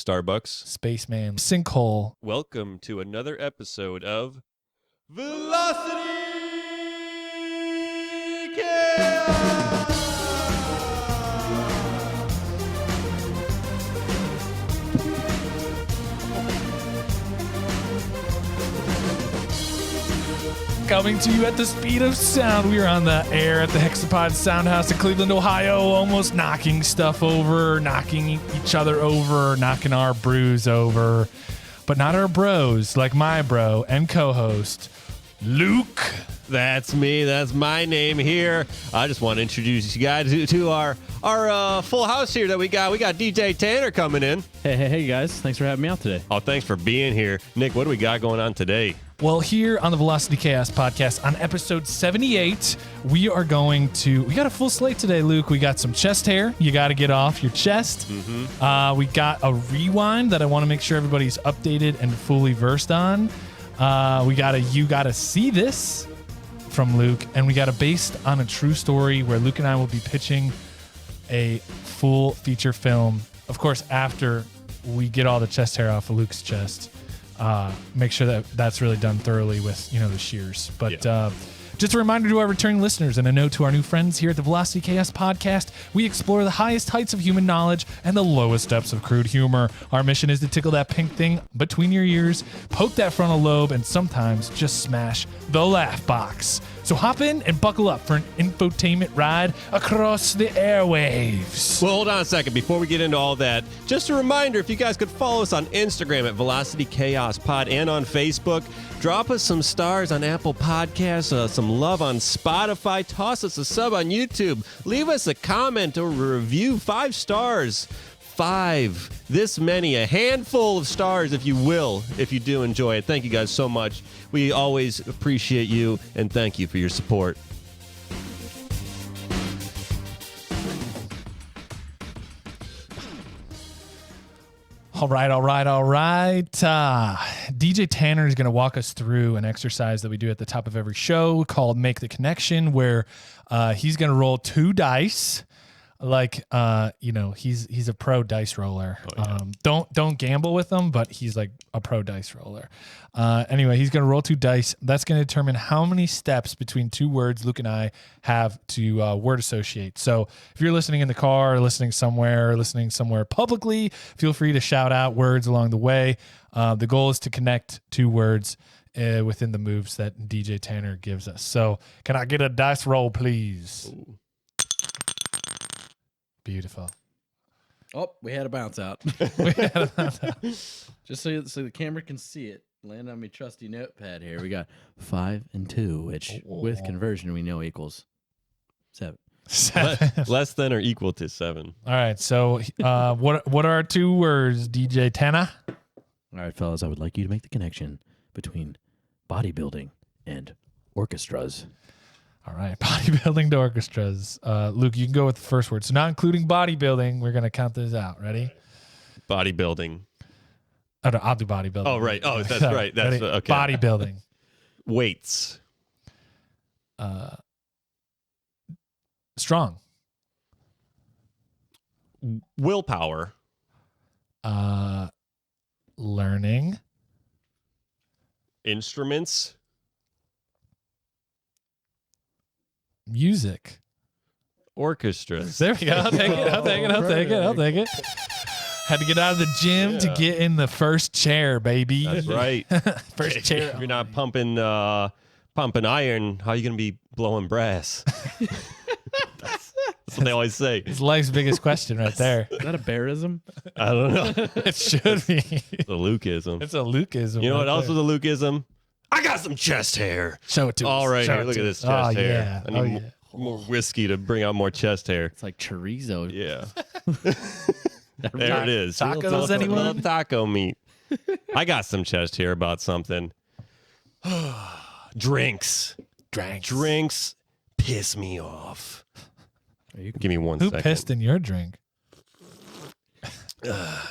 Starbucks. Spaceman. Sinkhole. Welcome to another episode of Velocity Chaos! Coming to you at the speed of sound. We are on the air at the Hexapod Soundhouse in Cleveland, Ohio, almost knocking stuff over, knocking each other over, knocking our brews over, but not our bros, like my bro and co-host, Luke. That's me. That's my name here. I just want to introduce you guys to our full house here that we got. We got DJ Tanner coming in. Hey, guys. Thanks for having me out today. Oh, thanks for being here. Nick, what do we got going on today? Well, here on the Velocity Chaos podcast, on episode 78, we got a full slate today, Luke. We got some chest hair you got to get off your chest. Mm-hmm. We got a rewind that I want to make sure everybody's updated and fully versed on. We got a You Gotta See This from Luke, and we got a Based on a True Story where Luke and I will be pitching a full feature film. Of course, after we get all the chest hair off of Luke's chest. Make sure that that's really done thoroughly with, the shears. But just a reminder to our returning listeners and a note to our new friends here at the Velocity Chaos podcast. We explore the highest heights of human knowledge and the lowest depths of crude humor. Our mission is to tickle that pink thing between your ears, poke that frontal lobe, and sometimes just smash the laugh box. So hop in and buckle up for an infotainment ride across the airwaves. Well, hold on a second. Before we get into all that, just a reminder, if you guys could follow us on Instagram at Velocity Chaos Pod and on Facebook, drop us some stars on Apple Podcasts, some love on Spotify, toss us a sub on YouTube, leave us a comment or a review, 5 stars. 5, this many, a handful of stars, if you will, if you do enjoy it. Thank you guys so much. We always appreciate you, and thank you for your support. All right. DJ Tanner is going to walk us through an exercise that we do at the top of every show called Make the Connection, where he's going to roll 2 dice. Like, he's a pro dice roller. Oh, yeah. Don't gamble with him, but he's like a pro dice roller. Anyway, he's going to roll 2 dice. That's going to determine how many steps between 2 words Luke and I have to word associate. So if you're listening in the car or listening somewhere publicly, feel free to shout out words along the way. The goal is to connect 2 words within the moves that DJ Tanner gives us. So can I get a dice roll, please? Ooh. Beautiful. Oh, we had a bounce out. Just so the camera can see it. Land on my trusty notepad here. We got 5 and 2, which with conversion we know equals 7. 7. Less than or equal to 7. All right. So what are 2 words, DJ Tanner? All right, fellas. I would like you to make the connection between bodybuilding and orchestras. All right, bodybuilding to orchestras. Luke, you can go with the first word. So not including bodybuilding, we're going to count this out. Ready? Bodybuilding. Oh, no, I'll do bodybuilding. Oh, right. Oh, that's right. That's okay. Bodybuilding. Weights. Strong. Willpower. Learning. Instruments. Music. Orchestras. There we go. I'll take it. Had to get out of the gym to get in the first chair, baby. That's right. First chair. If you're not pumping iron, how are you going to be blowing brass? That's what they always say. It's life's biggest question right there. Is that a bearism? I don't know. It should be. It's a Lukeism. It's a Lukeism. You know what else is a Lukeism? I got some chest hair. Show it to us. All right, here, look at this chest hair. Yeah. I need more whiskey to bring out more chest hair. It's like chorizo. Yeah. There it is. Tacos, anyone? Little taco meat. I got some chest hair about something. Drinks piss me off. Give me 1 second. Who pissed in your drink?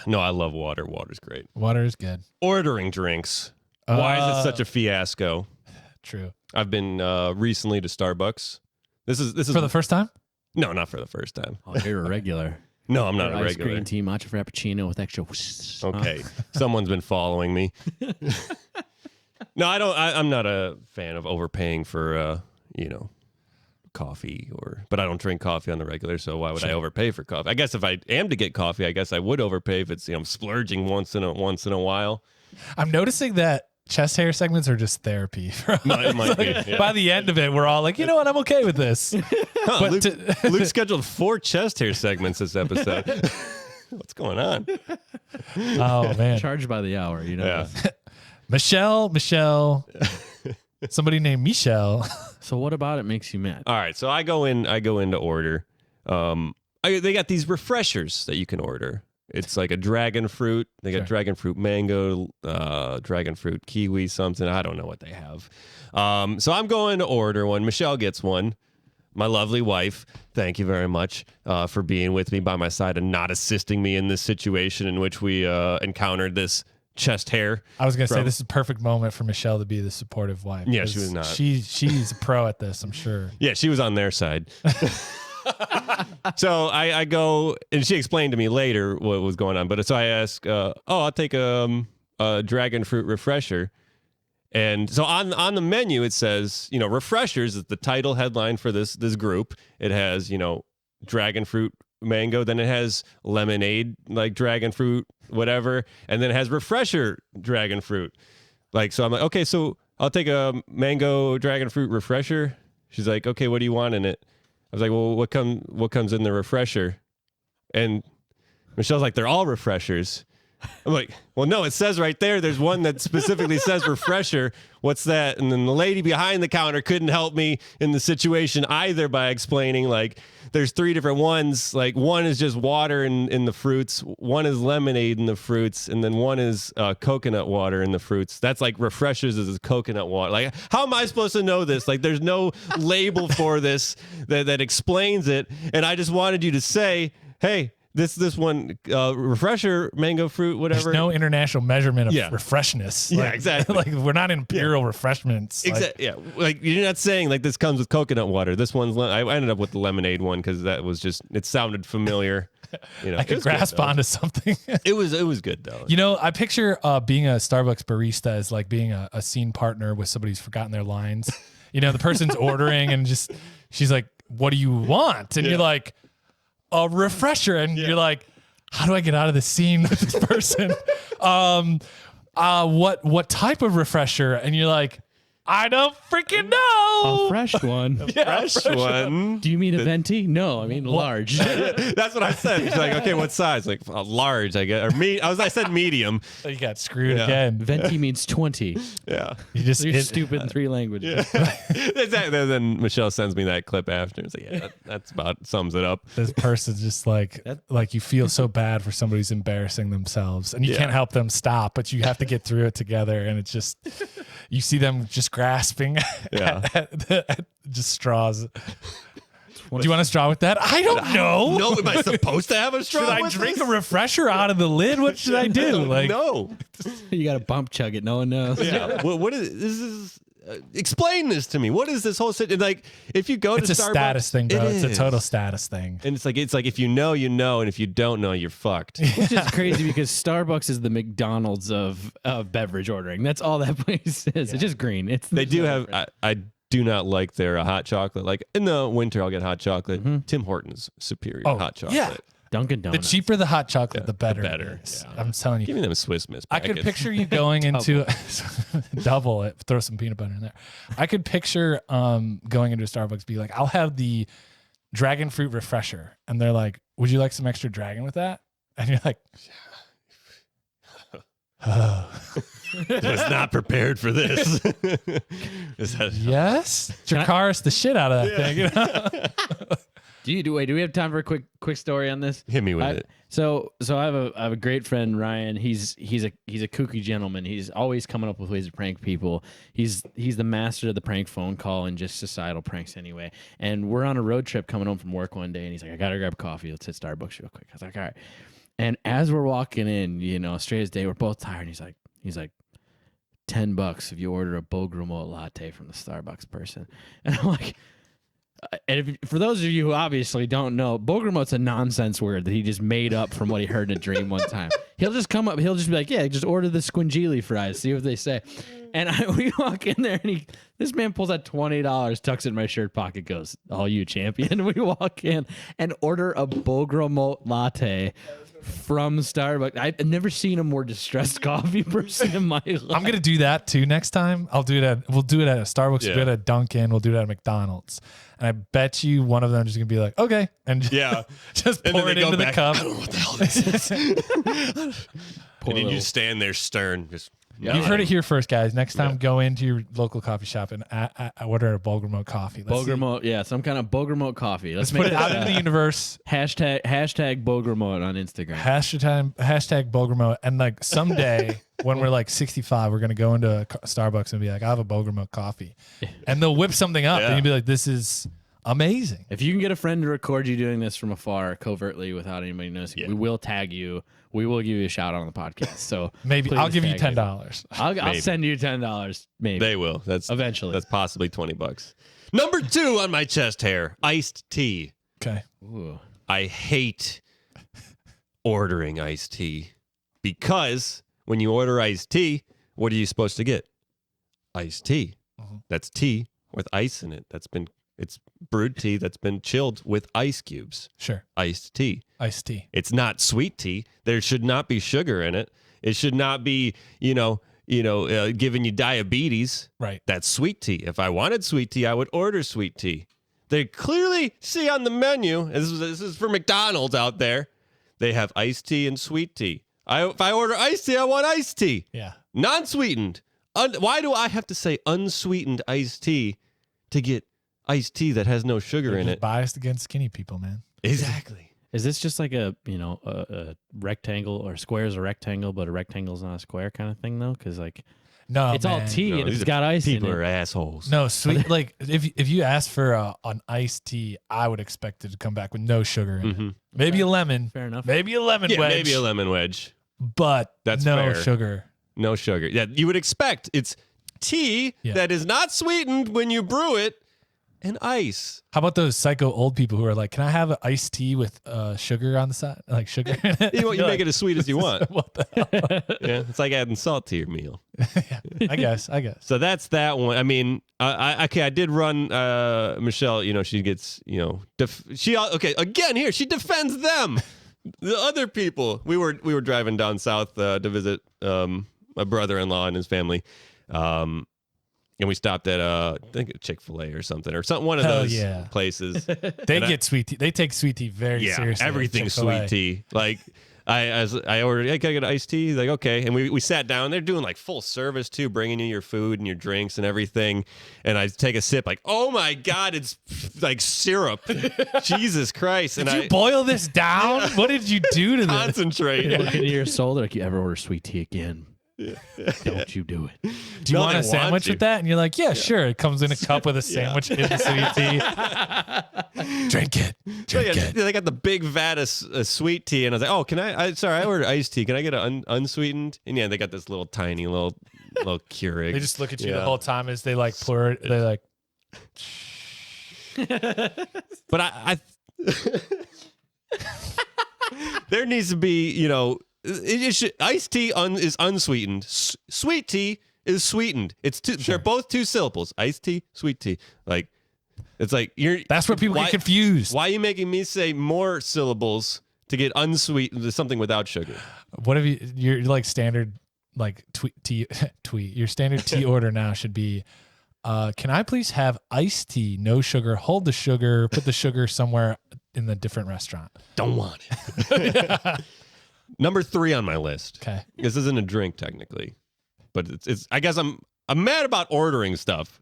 No, I love water. Water's great. Water is good. Ordering drinks. Why is it such a fiasco? True. I've been recently to Starbucks. This is for the first time? No, not for the first time. Oh, you're a regular. No, I'm not a Ice regular. green tea, matcha frappuccino with extra. Okay, someone's been following me. No, I don't. I'm not a fan of overpaying for, coffee but I don't drink coffee on the regular. So why would I overpay for coffee? I guess if I am to get coffee, I guess I would overpay if it's I'm splurging once in a while. I'm noticing that chest hair segments are just therapy. It might be. Yeah. By the end of it, we're all like, you know what? I'm okay with this. Luke, Luke scheduled 4 chest hair segments this episode. What's going on? Oh man, Charged by the hour, Yeah. Michelle. Somebody named Michelle. So what about it makes you mad? All right, so I go in to order. They got these refreshers that you can order. It's like a dragon fruit. They got dragon fruit mango, dragon fruit kiwi, something. I don't know what they have. So I'm going to order one. Michelle gets one. My lovely wife, thank you very much for being with me by my side and not assisting me in this situation in which we encountered this chest hair. I was going to say this is a perfect moment for Michelle to be the supportive wife. Yeah, she was not. She's a pro at this, I'm sure. Yeah, she was on their side. So I go, and she explained to me later what was going on. But so I ask, I'll take a dragon fruit refresher. And so on the menu, it says, refreshers is the title headline for this group. It has, dragon fruit mango. Then it has lemonade, like dragon fruit, whatever. And then it has refresher dragon fruit. So I'm like, okay, so I'll take a mango dragon fruit refresher. She's like, okay, what do you want in it? I was like, well, what comes in the refresher? And Michelle's like, they're all refreshers. I'm like, well, no, it says right there. There's one that specifically says refresher. What's that? And then the lady behind the counter couldn't help me in the situation either by explaining, there's 3 different ones. One is just water in the fruits. One is lemonade in the fruits. And then one is coconut water in the fruits. That's refreshers is coconut water. How am I supposed to know this? There's no label for this that explains it. And I just wanted you to say, hey, this one refresher mango fruit whatever. There's no international measurement of refreshness. Exactly. We're not imperial refreshments. Exactly. You're not saying this comes with coconut water. This one's I ended up with the lemonade one because that was just it sounded familiar. I could grasp onto something. It was good though. I picture being a Starbucks barista as being a scene partner with somebody who's forgotten their lines. The person's ordering and she's like, "What do you want?" And you're like, a refresher, and you're like, how do I get out of the scene with this person? What type of refresher? And you're like, I don't freaking know. A fresh one. Fresh one. Do you mean a venti? No, I mean large. That's what I said. She's like, okay, what size? Large, I guess. I said medium. You got screwed again. Venti means 20. Yeah. You're stupid in 3 languages. Yeah. Exactly. And then Michelle sends me that clip after. It's like, that's about sums it up. This person's just like you feel so bad for somebody who's embarrassing themselves, and you can't help them stop, but you have to get through it together. And it's just, you see them just grasping at just straws. Do you want a straw with that? I don't know. No, am I supposed to have a straw? Should I drink a refresher out of the lid? What should I do? No. You got to bump chug it. No one knows. Yeah. What is this? Is explain this to me. What is this whole situation? If you go to Starbucks, it's a status thing, bro. It's a total status thing. And it's like if you know, you know, and if you don't know, you're fucked. Which is crazy because Starbucks is the McDonald's of beverage ordering. That's all that place is. Yeah. It's just green. They do have. I do not like their hot chocolate. In the winter, I'll get hot chocolate. Mm-hmm. Tim Hortons superior hot chocolate. Yeah. Dunkin' Donuts. The cheaper the hot chocolate, the better. Yeah. I'm telling you. Give me them Swiss Miss packets. I could picture you going into double it, throw some peanut butter in there. I could picture going into a Starbucks, be like, I'll have the dragon fruit refresher. And they're like, would you like some extra dragon with that? And you're like, I was not prepared for this. Yes? Dracarys the shit out of that thing. You know? Do we have time for a quick story on this? Hit me with it. So I have a great friend, Ryan. He's a kooky gentleman. He's always coming up with ways to prank people. He's the master of the prank phone call and just societal pranks anyway. And we're on a road trip coming home from work one day, and he's like, I gotta grab coffee. Let's hit Starbucks real quick. I was like, all right. And as we're walking in, straight as day, we're both tired. And he's like, $10 if you order a Bogremote latte from the Starbucks person. And I'm like, And for those of you who obviously don't know, Bogermote's a nonsense word that he just made up from what he heard in a dream one time. He'll just come up, he'll just be like, yeah, just order the squingeely fries, see what they say. And we walk in there, and this man pulls out $20, tucks it in my shirt pocket, goes, all you champion. We walk in and order a Bogermote latte from Starbucks. I've never seen a more distressed coffee person in my life. I'm gonna do that too next time. We'll do it at a Starbucks, we'll do it at Dunkin', we'll do it at McDonald's. And I bet you one of them is gonna be like, okay, and just pour it into the cup. I don't know what the hell this is. And then you just stand there stern, just. You've heard it here first, guys. Next time, go into your local coffee shop and order a Bogermote coffee. Bogermote, some kind of Bogermote coffee. Let's put it out into the universe. Hashtag Bogermote on Instagram. Hashtag Bogermote. And like someday when we're like 65, we're going to go into a Starbucks and be like, I have a Bogermote coffee. And they'll whip something up and you'll be like, this is amazing. If you can get a friend to record you doing this from afar, covertly, without anybody noticing, we will tag you. We will give you a shout out on the podcast. So maybe I'll give you $10. I'll send you $10. Maybe they will. That's eventually. That's possibly $20. Number 2 on my chest hair: iced tea. Okay. Ooh. I hate ordering iced tea because when you order iced tea, what are you supposed to get? Iced tea. Mm-hmm. That's tea with ice in it. It's brewed tea that's been chilled with ice cubes. Sure. Iced tea. Iced tea. It's not sweet tea. There should not be sugar in it. It should not be, giving you diabetes. Right. That's sweet tea. If I wanted sweet tea, I would order sweet tea. They clearly see on the menu, and this is for McDonald's out there, they have iced tea and sweet tea. If I order iced tea, I want iced tea. Yeah. Non-sweetened. Why do I have to say unsweetened iced tea to get iced tea that has no sugar in it? Biased against skinny people, man. Exactly. Is this just like a rectangle, or square is a rectangle, but a rectangle is not a square kind of thing, though? Because no, it's all tea and it's got ice in it. People are assholes. No, sweet. Like if you ask for an iced tea, I would expect it to come back with no sugar in it. Maybe a lemon. Fair enough. Maybe a lemon wedge. Maybe a lemon wedge. But that's no fair. sugar. No sugar. Yeah, you would expect it's tea that is not sweetened when you brew it, and ice. How about those psycho old people who are like, can I have an iced tea with sugar on the side? Like sugar in it? You make it as sweet as you want. What the hell? Yeah, it's like adding salt to your meal. I guess. So that's that one. I mean, I did run Michelle, she gets, again here, she defends them. The other people. We were driving down south to visit my brother-in-law and his family. And we stopped at I think a Chick-fil-A or something, one of those places. They get sweet tea. They take sweet tea very seriously. Everything's sweet tea. Like I ordered, hey, can I get iced tea? He's like, okay. And we sat down. They're doing like full service too, bringing you your food and your drinks and everything. And I take a sip, like, oh my God, it's like syrup. Jesus Christ. Did you boil this down? What did you do to this? Concentrate. Looking at your soul, they're like, you ever order sweet tea again? Don't you do it. Do you want a sandwich with that? And you're like, yeah, sure. It comes in a cup with a sandwich in the sweet tea. Drink it. They got the big vat of sweet tea. And I was like, oh, can I ordered iced tea. Can I get it unsweetened? And yeah, they got this little tiny little Keurig. They just look at you the whole time as they like pour it. They like. But I there needs to be, iced tea is unsweetened. Sweet tea is sweetened. It's they're both 2 syllables. Iced tea, sweet tea. Like it's like that's where people get confused. Why are you making me say more syllables to get unsweetened something without sugar? What if you're like standard like tweet your standard tea order now should be can I please have iced tea, no sugar, hold the sugar, put the sugar somewhere in the different restaurant. Don't want it. Number 3 on my list. Okay. This isn't a drink technically, but it's I guess I'm mad about ordering stuff.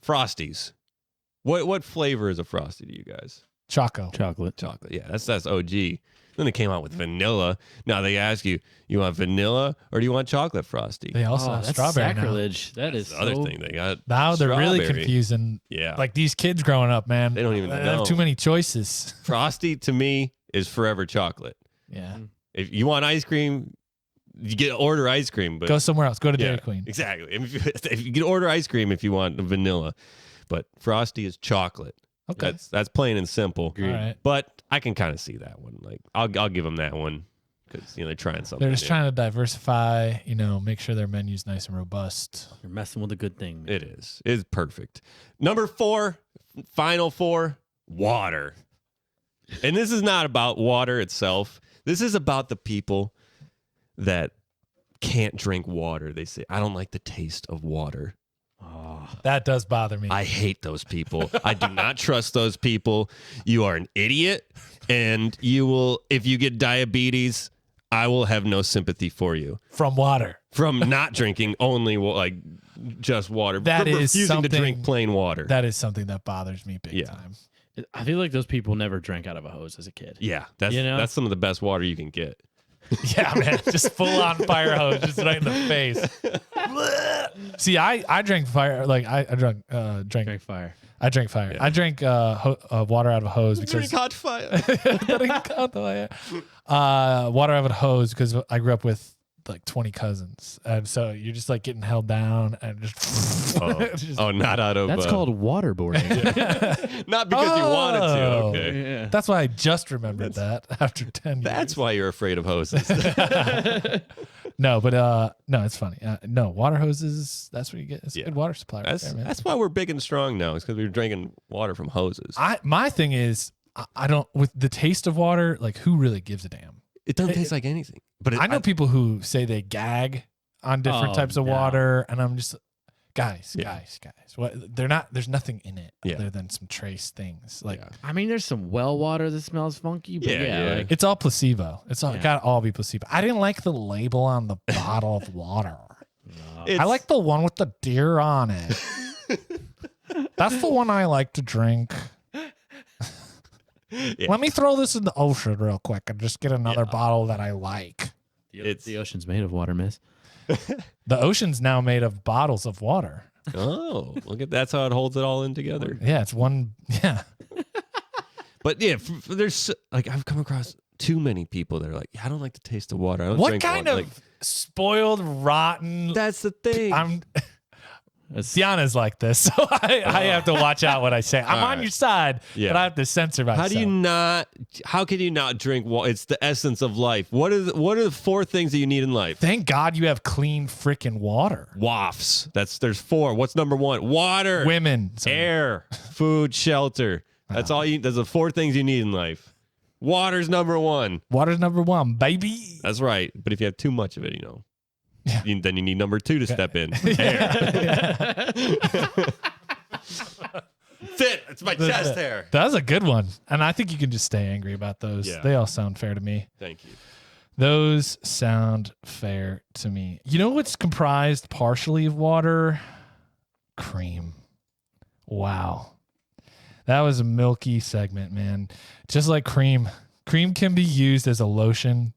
Frosties. What flavor is a Frosty to you guys? Chocolate. Yeah, that's OG. Then they came out with vanilla. Now they ask you want vanilla or do you want chocolate Frosty? They also have strawberry sacrilege. now. That is the other thing they got. Now they're really confusing. Yeah. Like these kids growing up, man. They don't even know. Have too many choices. Frosty to me is forever chocolate. Yeah. If you want ice cream, you order ice cream, but go somewhere else. Go to Dairy Queen. Exactly. If you can order ice cream if you want vanilla, but Frosty is chocolate. Okay. That's plain and simple. All right. But I can kind of see that one. Like I'll give them that one because they're trying something. They're just new. trying to diversify, make sure their menu's nice and robust. You're messing with a good thing. Man. It is. It's perfect. Number 4, final 4, water. And this is not about water itself. This is about the people that can't drink water. They say, I don't like the taste of water. That does bother me. I hate those people. I do not trust those people. You are an idiot. And you will, if you get diabetes, I will have no sympathy for you. From water. From not drinking only like just water. That From is refusing to something- drink plain water. That is something that bothers me big Yeah. time. I feel like those people never drank out of a hose as a kid. Yeah, that's You know? that's some of the best water you can get. Yeah, man. Just full on fire hose, just right in the face. See, I drank fire. Like I drank Drink fire. I drank fire. Yeah. I drank water out of a hose because Drink hot fire. water out of a hose because I grew up with like 20 cousins, and so you're just like getting held down and just. Oh, not out of. That's called waterboarding. Not because you wanted to. Oh. Okay. Yeah. That's why I just remembered that after 10 years. That's why you're afraid of hoses. No, but no, it's funny. No, water hoses. That's what you get. It's a Yeah. good water supply. Right That's there, man. that's why we're big and strong now. It's because we're drinking water from hoses. My thing is, I don't with the taste of water. Like, who really gives a damn? It doesn't taste like anything. But I know people who say they gag on different Oh, types of no. water, and I'm just, guys. What? They're not. There's nothing in it Yeah. other than some trace things. Like Yeah. I mean, there's some well water that smells funky, but Yeah. like, it's all placebo. It's all Yeah. gotta all be placebo. I didn't like the label on the bottle of water. It's- I like the one with the deer on it. That's the one I like to drink. Yeah. Let me throw this in the ocean real quick and just get another bottle that I like. the ocean's made of water, miss. The ocean's now made of bottles of water. Oh, look at that's how it holds it all in together. Yeah, it's one. Yeah. But yeah, there's like I've come across too many people that are like, yeah, I don't like the taste of water. I don't What drink kind water. of Like, spoiled, rotten? that's the thing. Tiana's like this, so I have to watch out what I say. I'm All on right. your side, Yeah. but I have to censor myself. How can you not drink water? It's the essence of life. What are the 4 things that you need in life? Thank God you have clean freaking water. Wafts. There's 4. What's number 1? Water, Women. air, food, shelter. That's all you. There's the 4 things you need in life. Water's number 1. Water's number 1, baby. That's right. But if you have too much of it, Yeah. then you need number 2 to step in. Air. Fit. It's my chest hair. That was a good one. And I think you can just stay angry about those. Yeah. They all sound fair to me. Thank you. Those sound fair to me. You know what's comprised partially of water? Cream. Wow. That was a milky segment, man. Just like cream. Cream can be used as a lotion.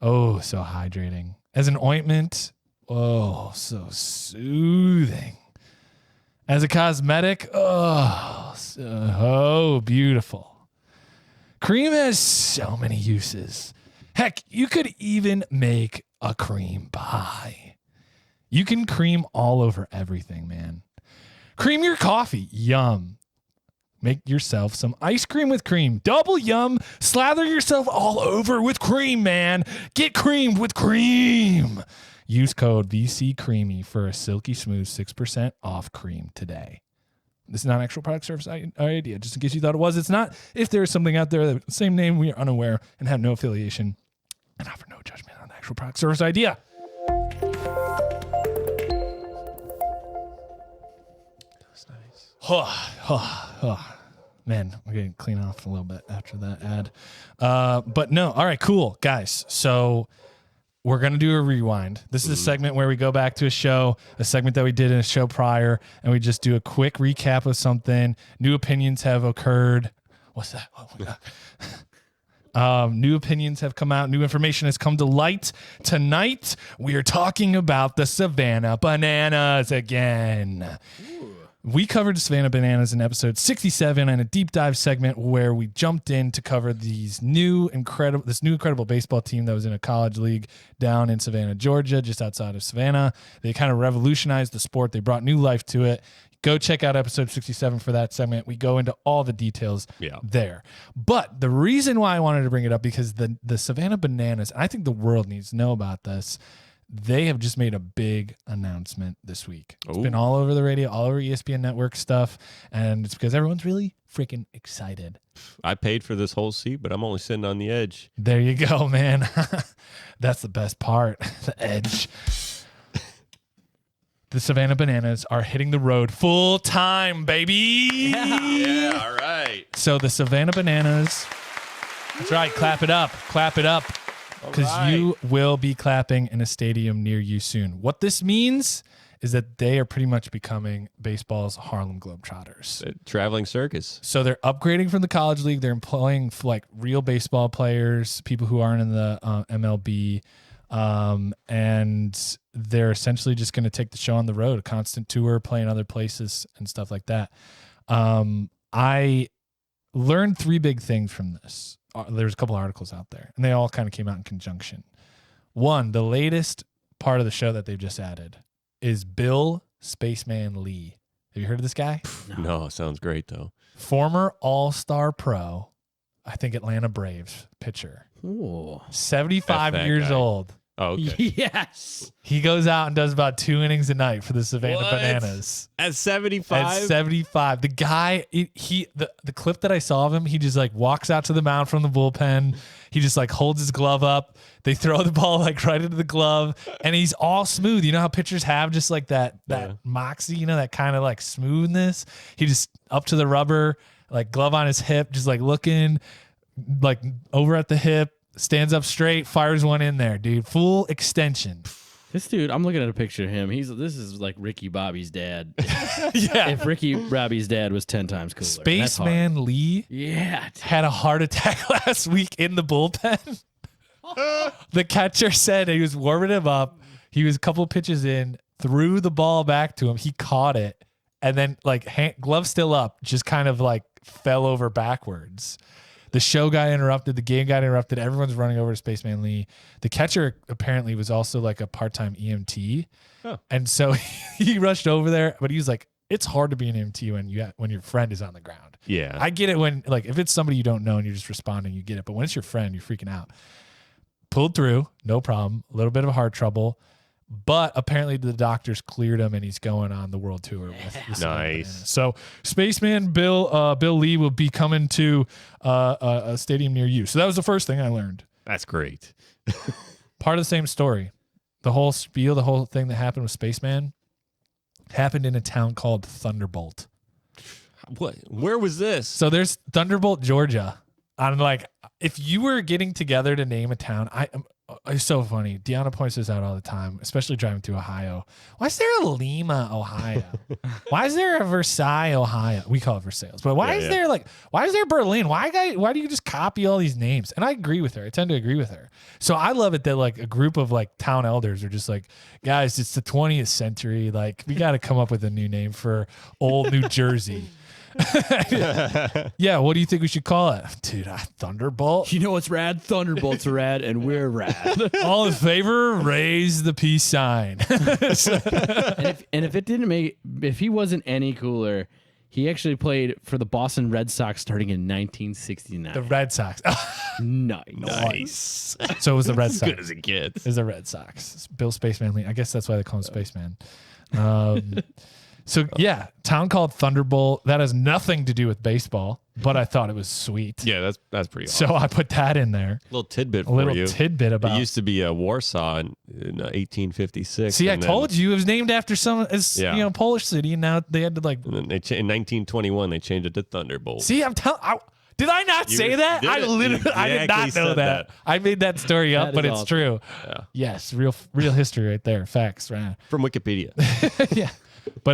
Oh, so hydrating. As an ointment. Oh, so soothing. As a cosmetic. Oh, so beautiful. Cream has so many uses. Heck, you could even make a cream pie. You can cream all over everything, man. Cream your coffee. Yum. Make yourself some ice cream with cream. Double yum. Slather yourself all over with cream, man. Get creamed with cream. Use code VCCREAMY for a silky smooth 6% off cream today. This is not an actual product service idea. Just in case you thought it was, it's not. If there is something out there with the same name, we are unaware and have no affiliation and offer no judgment on the actual product service idea. That's nice. Man, we're getting clean off a little bit after that ad. But no, all right, cool. Guys, so we're going to do a rewind. This is a segment where we go back to a show, a segment that we did in a show prior, and we just do a quick recap of something. New opinions have occurred. What's that? Oh my God. New opinions have come out. New information has come to light. Tonight, we are talking about the Savannah bananas again. We covered Savannah Bananas in episode 67 and a deep dive segment where we jumped in to cover this new incredible baseball team that was in a college league down in Savannah, Georgia, just outside of Savannah. They kind of revolutionized the sport. They brought new life to it. Go check out episode 67 for that segment. We go into all the details there. But the reason why I wanted to bring it up, because the Savannah Bananas, I think the world needs to know about this. They have just made a big announcement this week. It's been all over the radio, all over ESPN Network stuff, and it's because everyone's really freaking excited. I paid for this whole seat, but I'm only sitting on the edge. There you go, man. That's the best part, the edge. The Savannah Bananas are hitting the road full time, baby. Yeah, all right. So the Savannah Bananas, that's right, clap it up. Because you will be clapping in a stadium near you soon. What this means is that they are pretty much becoming baseball's Harlem Globetrotters. Traveling circus. So they're upgrading from the college league. They're employing like real baseball players, people who aren't in the MLB. And they're essentially just going to take the show on the road, a constant tour, playing other places and stuff like that. I learned 3 big things from this. There's a couple articles out there, and they all kind of came out in conjunction. One, the latest part of the show that they've just added is Bill Spaceman Lee. Have you heard of this guy? No, sounds great, though. Former all-star pro, I think Atlanta Braves pitcher. Ooh. 75 F that yees guy. old. Oh, okay. Yes. He goes out and does about 2 innings a night for the Savannah What? Bananas. At 75? At 75. The guy, the clip that I saw of him, he just like walks out to the mound from the bullpen. He just like holds his glove up. They throw the ball like right into the glove, and he's all smooth. You know how pitchers have just like that moxie, you know, that kind of like smoothness. He just up to the rubber, like glove on his hip, just like looking like over at the hip. Stands up straight, fires one in there, dude. Full extension. This dude, I'm looking at a picture of him. This is like Ricky Bobby's dad. Yeah. If Ricky Bobby's dad was 10 times cooler. Spaceman Lee had a heart attack last week in the bullpen. The catcher said he was warming him up. He was a couple pitches in, threw the ball back to him. He caught it, and then like glove still up, just kind of like fell over backwards. The show got interrupted. The game got interrupted. Everyone's running over to Spaceman Lee. The catcher apparently was also like a part-time EMT. Oh. And so he rushed over there, but he was like, it's hard to be an EMT when your friend is on the ground. Yeah. I get it when, like, if it's somebody you don't know and you're just responding, you get it. But when it's your friend, you're freaking out. Pulled through, no problem. A little bit of heart trouble. But apparently the doctors cleared him, and he's going on the world tour with the Nice. So Spaceman Bill Lee will be coming to a stadium near you. So that was the first thing I learned. That's great. Part of the same story. The whole spiel, the whole thing that happened with Spaceman happened in a town called Thunderbolt. What? Where was this? So there's Thunderbolt, Georgia. I'm like, if you were getting together to name a town, it's so funny. Deanna points this out all the time, especially driving through Ohio. Why is there a Lima, Ohio? Why is there a Versailles, Ohio? We call it Versailles. But why is there Berlin? Why do you just copy all these names? And I agree with her. I tend to agree with her. So I love it that like a group of like town elders are just like, guys, it's the 20th century. Like we got to come up with a new name for old New Jersey. Yeah, what do you think we should call it? Dude, Thunderbolt. You know what's rad? Thunderbolts are rad, and we're rad. All in favor, raise the peace sign. If he wasn't any cooler, he actually played for the Boston Red Sox starting in 1969. The Red Sox. Nice. So it was the Red Sox. As good as it gets. It was the Red Sox. Bill Spaceman Lee. I guess that's why they call him Spaceman. So yeah, town called Thunderbolt. That has nothing to do with baseball, but I thought it was sweet. Yeah, that's pretty awesome. So I put that in there. Little tidbit A little for you. tidbit about. It used to be Warsaw in 1856. See, I told you it was named after Polish city, and now they had to like. And then in 1921 they changed it to Thunderbolt. See, I'm telling. Did I not say that? I literally, I did not know that. I made that story up, but it's awesome. true. Yeah. Yes, real history right there. Facts, right? From Wikipedia. Yeah, but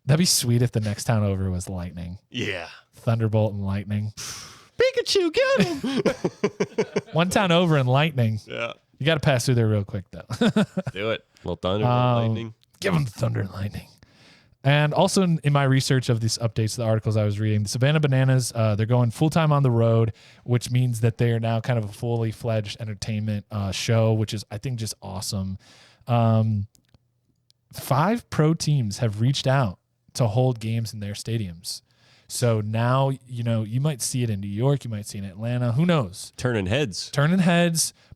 that'd be sweet if the next town over was Lightning. Yeah. Thunderbolt and Lightning. Pikachu, get him. One town over and Lightning. Yeah. You got to pass through there real quick though. Do it. Little thunder, little lightning. Give them the thunder and lightning. And also in my research of these updates, the articles I was reading, the Savannah Bananas, they're going full-time on the road, which means that they are now kind of a fully fledged entertainment show, which is, I think, just awesome. 5 pro teams have reached out to hold games in their stadiums. So now, you might see it in New York, you might see it in Atlanta, who knows? Turning heads,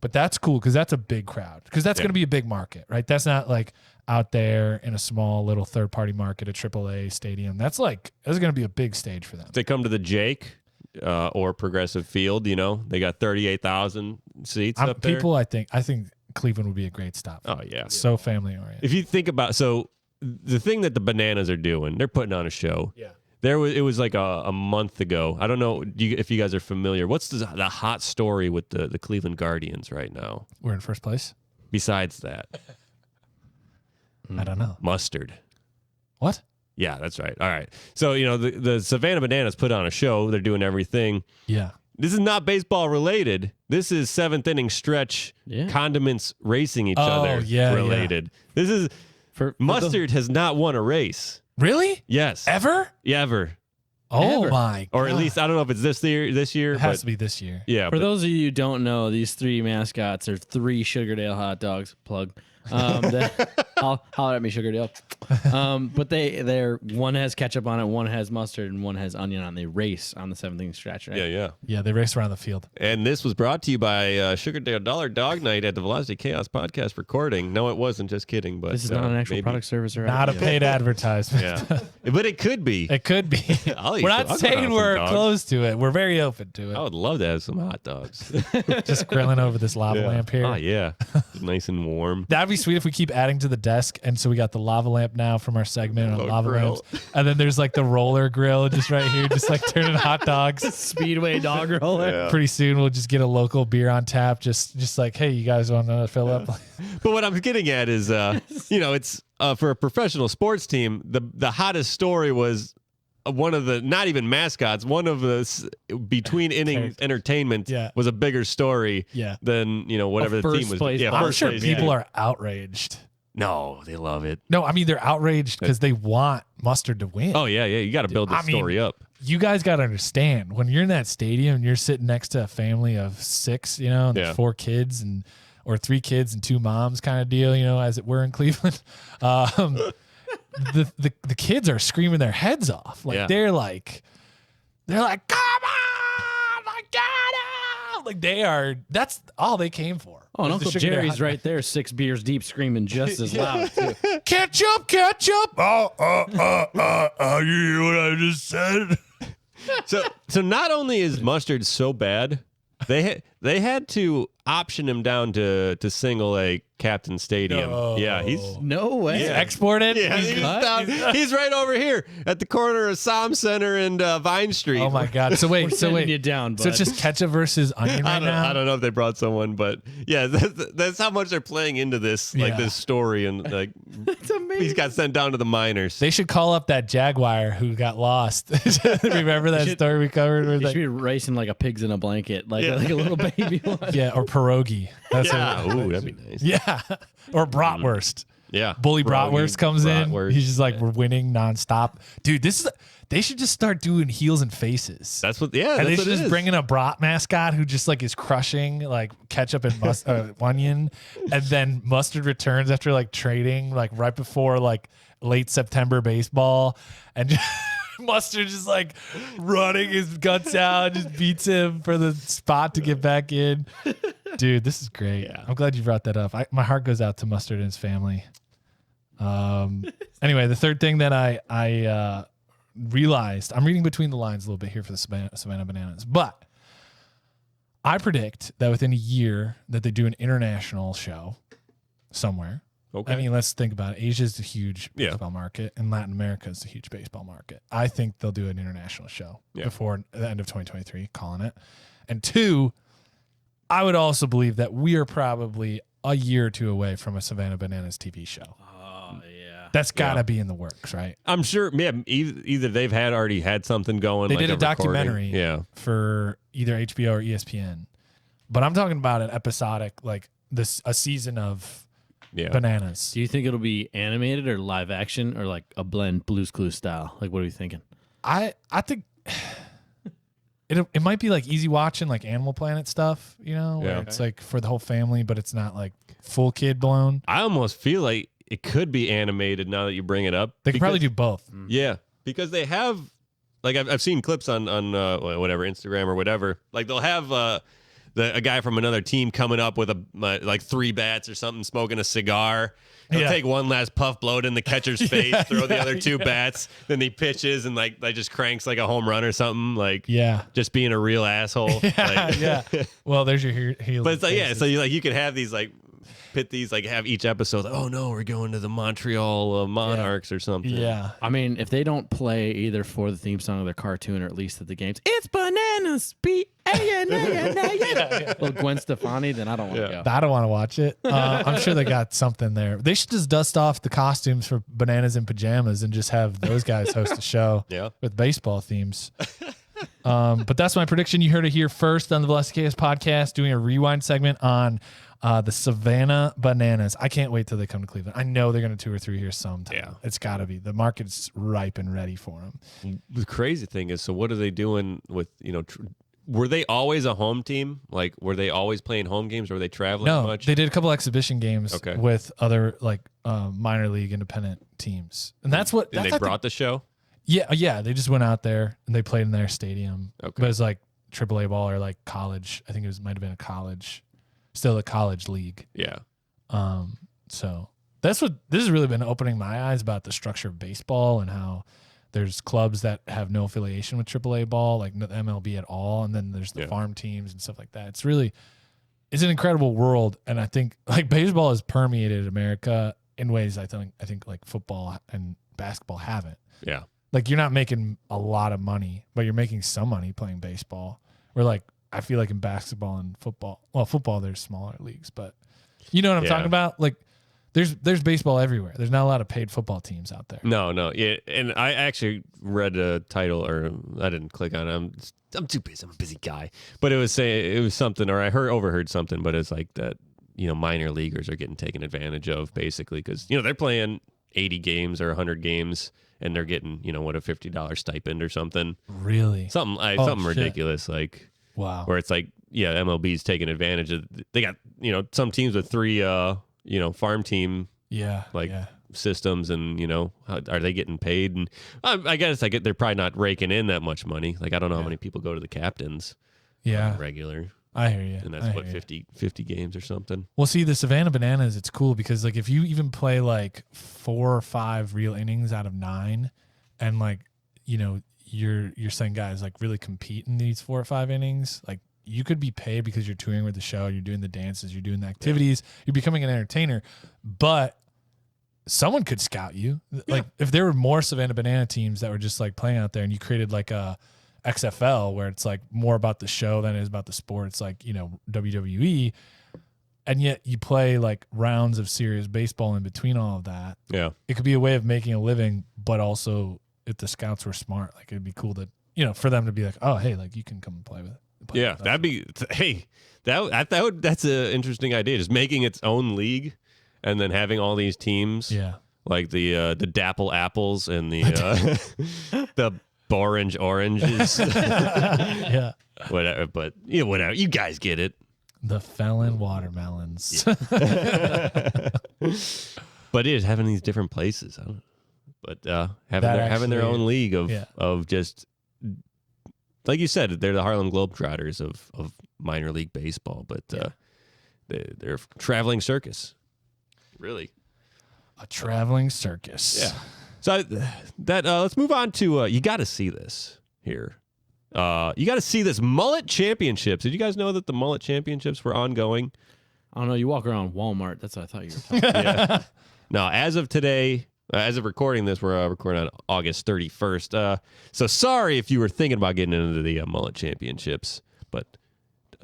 but that's cool because that's a big crowd, because that's going to be a big market, right? That's not like out there in a small little third-party market, a AAA stadium. That's going to be a big stage for them. If they come to the Jake or Progressive Field, they got 38,000 seats up there. I think Cleveland would be a great stop. Oh, yeah. So family-oriented. If you think about, the thing that the Bananas are doing, they're putting on a show. Yeah. It was like a month ago. I don't know if you guys are familiar. What's the hot story with the Cleveland Guardians right now? We're in first place? Besides that. I don't know. Mustard. What? Yeah, that's right. All right. So, the Savannah Bananas put on a show. They're doing everything. Yeah. This is not baseball related. This is 7th inning stretch condiments racing each other related. Yeah. This is Mustard has not won a race. Really? Yes. Ever? Yeah, ever. Oh my God. Or at least I don't know if it's this year. It has to be this year. Yeah. For those of you who don't know, these 3 mascots are 3 Sugardale hot dogs. Plug. Holler at me, Sugardale. But they're one has ketchup on it, one has mustard, and one has onion on. They race on the 7th inning stretch, right? Yeah, they race around the field. And this was brought to you by Sugardale Dollar Dog Night at the Velocity Chaos podcast recording. No, it wasn't. Just kidding. But this is not an actual product, service, or not a paid advertisement. Yeah, but it could be. It could be. We're not saying we're close to it. We're very open to it. I would love to have some hot dogs. Just grilling over this lava lamp here. Oh yeah, nice and warm. That'd be sweet if we keep adding to the desk, and so we got the lava lamp now from our segment on lava lamps, and then there's like the roller grill just right here, just like turning hot dogs. Speedway dog roller. Yeah. Pretty soon we'll just get a local beer on tap, just like, hey, you guys want to fill up? But what I'm getting at is, it's for a professional sports team, the hottest story was one of the, not even mascots, one of the between innings entertainment was a bigger story than, whatever the team was. I'm sure people are outraged. No, they love it. No, I mean, they're outraged because they want Mustard to win. Oh, yeah. You got to build the story up. You guys got to understand, when you're in that stadium and you're sitting next to a family of 6, and there's 4 kids or 3 kids and 2 moms kind of deal, as it were in Cleveland. The kids are screaming their heads off. They're like, come on, I got it. Like that's all they came for. Oh, and Uncle Jerry's right there, 6 beers deep, screaming just as loud too. Ketchup. You hear what I just said? So not only is Mustard so bad, they had to option him down to Single A Captain Stadium. No. Yeah, no way. He's exported. Yeah, he's right over here at the corner of Som Center and Vine Street. Oh my God! So wait, you down, bud. So it's just ketchup versus onion right now. I don't know if they brought someone, but yeah, that's how much they're playing into this, this story, and like that's amazing. He's got sent down to the minors. They should call up that Jaguar who got lost. Remember that story we covered? They should be racing like a pigs in a blanket, like a little baby one. Yeah, or pierogi. That's ooh, that'd be nice. Yeah, or bratwurst. Yeah, Bully Bratwurst comes in. He's just like, we're winning nonstop, dude. They should just start doing heels and faces. That's what. Yeah, and they should just bring in a brat mascot who just like is crushing like ketchup and onion, and then Mustard returns after like trading like right before like late September baseball, and Mustard just like running his guts out, just beats him for the spot to get back in. Dude, this is great. Yeah. I'm glad you brought that up. My heart goes out to Mustard and his family. Anyway, the third thing that I realized, I'm reading between the lines a little bit here for the Savannah Bananas, but I predict that within a year that they do an international show somewhere. Okay. I mean, let's think about it. Asia's a huge baseball market, and Latin America is a huge baseball market. I think they'll do an international show before the end of 2023, calling it. And 2, I would also believe that we are probably a year or 2 away from a Savannah Bananas TV show. Oh, yeah. That's got to be in the works, right? I'm sure, either they've already had something going. They like did a documentary for either HBO or ESPN. But I'm talking about an episodic, like a season of Bananas. Do you think it'll be animated or live action or like a blend Blue's Clues style? Like, what are you thinking? I think it might be like easy watching, like Animal Planet stuff, where it's like for the whole family, but it's not like full kid blown. I almost feel like it could be animated now that you bring it up. They could probably do both. Yeah, because they have, like I've seen clips on whatever, Instagram or whatever. Like they'll have a guy from another team coming up with like 3 bats or something, smoking a cigar. He'll take one last puff, blow it in the catcher's face, throw the other 2 bats, then he pitches and like just cranks like a home run or something. Like just being a real asshole. Yeah. Well, there's your heel. But it's like so you could have these like pit these, like have each episode. Oh no, we're going to the Montreal Monarchs or something. Yeah. I mean, if they don't play either for the theme song of their cartoon or at least at the games, it's bananas. Little Gwen Stefani, then I don't want to go. I don't want to watch it. I'm sure they got something there. They should just dust off the costumes for Bananas in Pajamas and just have those guys host a show with baseball themes. But that's my prediction. You heard it here first on the Velocity Chaos podcast, doing a rewind segment on the Savannah Bananas. I can't wait till they come to Cleveland. I know they're going to tour through here sometime. Yeah. It's got to be. The market's ripe and ready for them. The crazy thing is, so what are they doing with, were they always a home team? Like, were they always playing home games or were they traveling much? They did a couple exhibition games with other like minor league independent teams. And that's what... And they brought the show? Yeah. They just went out there and they played in their stadium. Okay. But it was like AAA ball or like college. I think it might have been a college... Still a college league. Yeah. So this has really been opening my eyes about the structure of baseball and how there's clubs that have no affiliation with AAA ball, like no MLB at all. And then there's the farm teams and stuff like that. It's an incredible world. And I think like baseball has permeated America in ways I think like football and basketball haven't. Yeah. Like you're not making a lot of money, but you're making some money playing baseball. Or like, I feel like in basketball and football, there's smaller leagues, but you know what I'm talking about? Like there's baseball everywhere. There's not a lot of paid football teams out there. No. Yeah. And I actually read a title, or I didn't click on it. I'm too busy. I'm a busy guy, but it was something, or I overheard something, but it's like that, minor leaguers are getting taken advantage of basically. Cause they're playing 80 games or 100 games and they're getting, a $50 stipend or something. Really? Something ridiculous. Like, wow. Where it's like, MLB's taking advantage of. They got some teams with 3 farm team systems, and are they getting paid? And I guess they're probably not raking in that much money. Like I don't know how many people go to the Captains. Regular. I hear you. And that's 50 games or something. Well, see, the Savannah Bananas, it's cool because like if you even play like 4 or 5 real innings out of 9, and like you're saying guys like really compete in these 4 or 5 innings, like you could be paid because you're touring with the show, you're doing the dances, you're doing the activities, you're becoming an entertainer, but someone could scout you. Like if there were more Savannah Banana teams that were just like playing out there and you created like a XFL where it's like more about the show than it is about the sport. It's like, WWE, and yet you play like rounds of serious baseball in between all of that. Yeah. It could be a way of making a living, but also if the scouts were smart, like it'd be cool to, for them to be like, oh, hey, like you can come and play with it. That'd be, hey, that's an interesting idea. Just making its own league and then having all these teams. Yeah. Like the Dapple Apples and the the Orange Oranges. Yeah. Whatever, but whatever. You guys get it. The Felon Watermelons. Yeah. But it is having these different places. I don't know. But having their own league of just, like you said, they're the Harlem Globetrotters of minor league baseball, but they're a traveling circus, really. A traveling circus. Yeah. So let's move on to you got to see this here. You got to see this Mullet Championships. Did you guys know that the Mullet Championships were ongoing? I don't know. You walk around Walmart. That's what I thought you were talking about. No, as of today. As of recording this, we're recording on August 31st. So sorry if you were thinking about getting into the Mullet Championships, but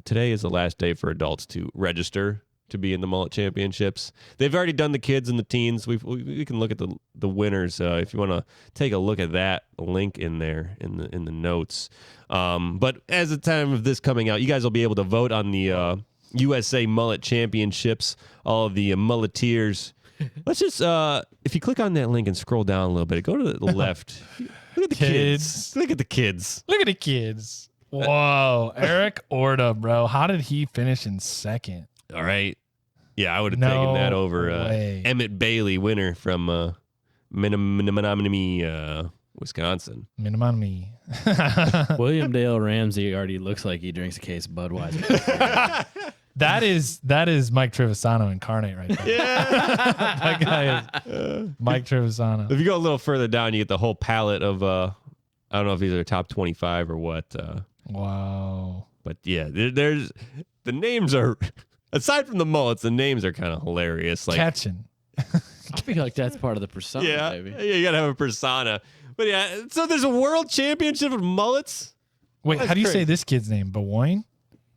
today is the last day for adults to register to be in the Mullet Championships. They've already done the kids and the teens. We can look at the winners if you want to take a look at that link in there in the notes. But as the time of this coming out, you guys will be able to vote on the USA Mullet Championships. All of the mulleteers. Let's just, if you click on that link and scroll down a little bit, go to the left. Look at the kids. Look at the kids. Look at the kids. Whoa. Eric Orta, bro. How did he finish in second? All right. Yeah, I would have taken that over way. Emmett Bailey, winner from Menominee, Wisconsin. Minimum. William Dale Ramsey already looks like he drinks a case of Budweiser. That is Mike Trevisano incarnate right there. Yeah. That guy is Mike Trevisano. If you go a little further down, you get the whole palette of, I don't know if these are top 25 or what. Wow. But yeah, there's the names are, aside from the mullets, the names are kind of hilarious. Like Catching. I feel like that's part of the persona, yeah, maybe. yeah, you gotta have a persona. But yeah, so there's a world championship of mullets. Wait, That's how do you crazy. say this kid's name? Bowden?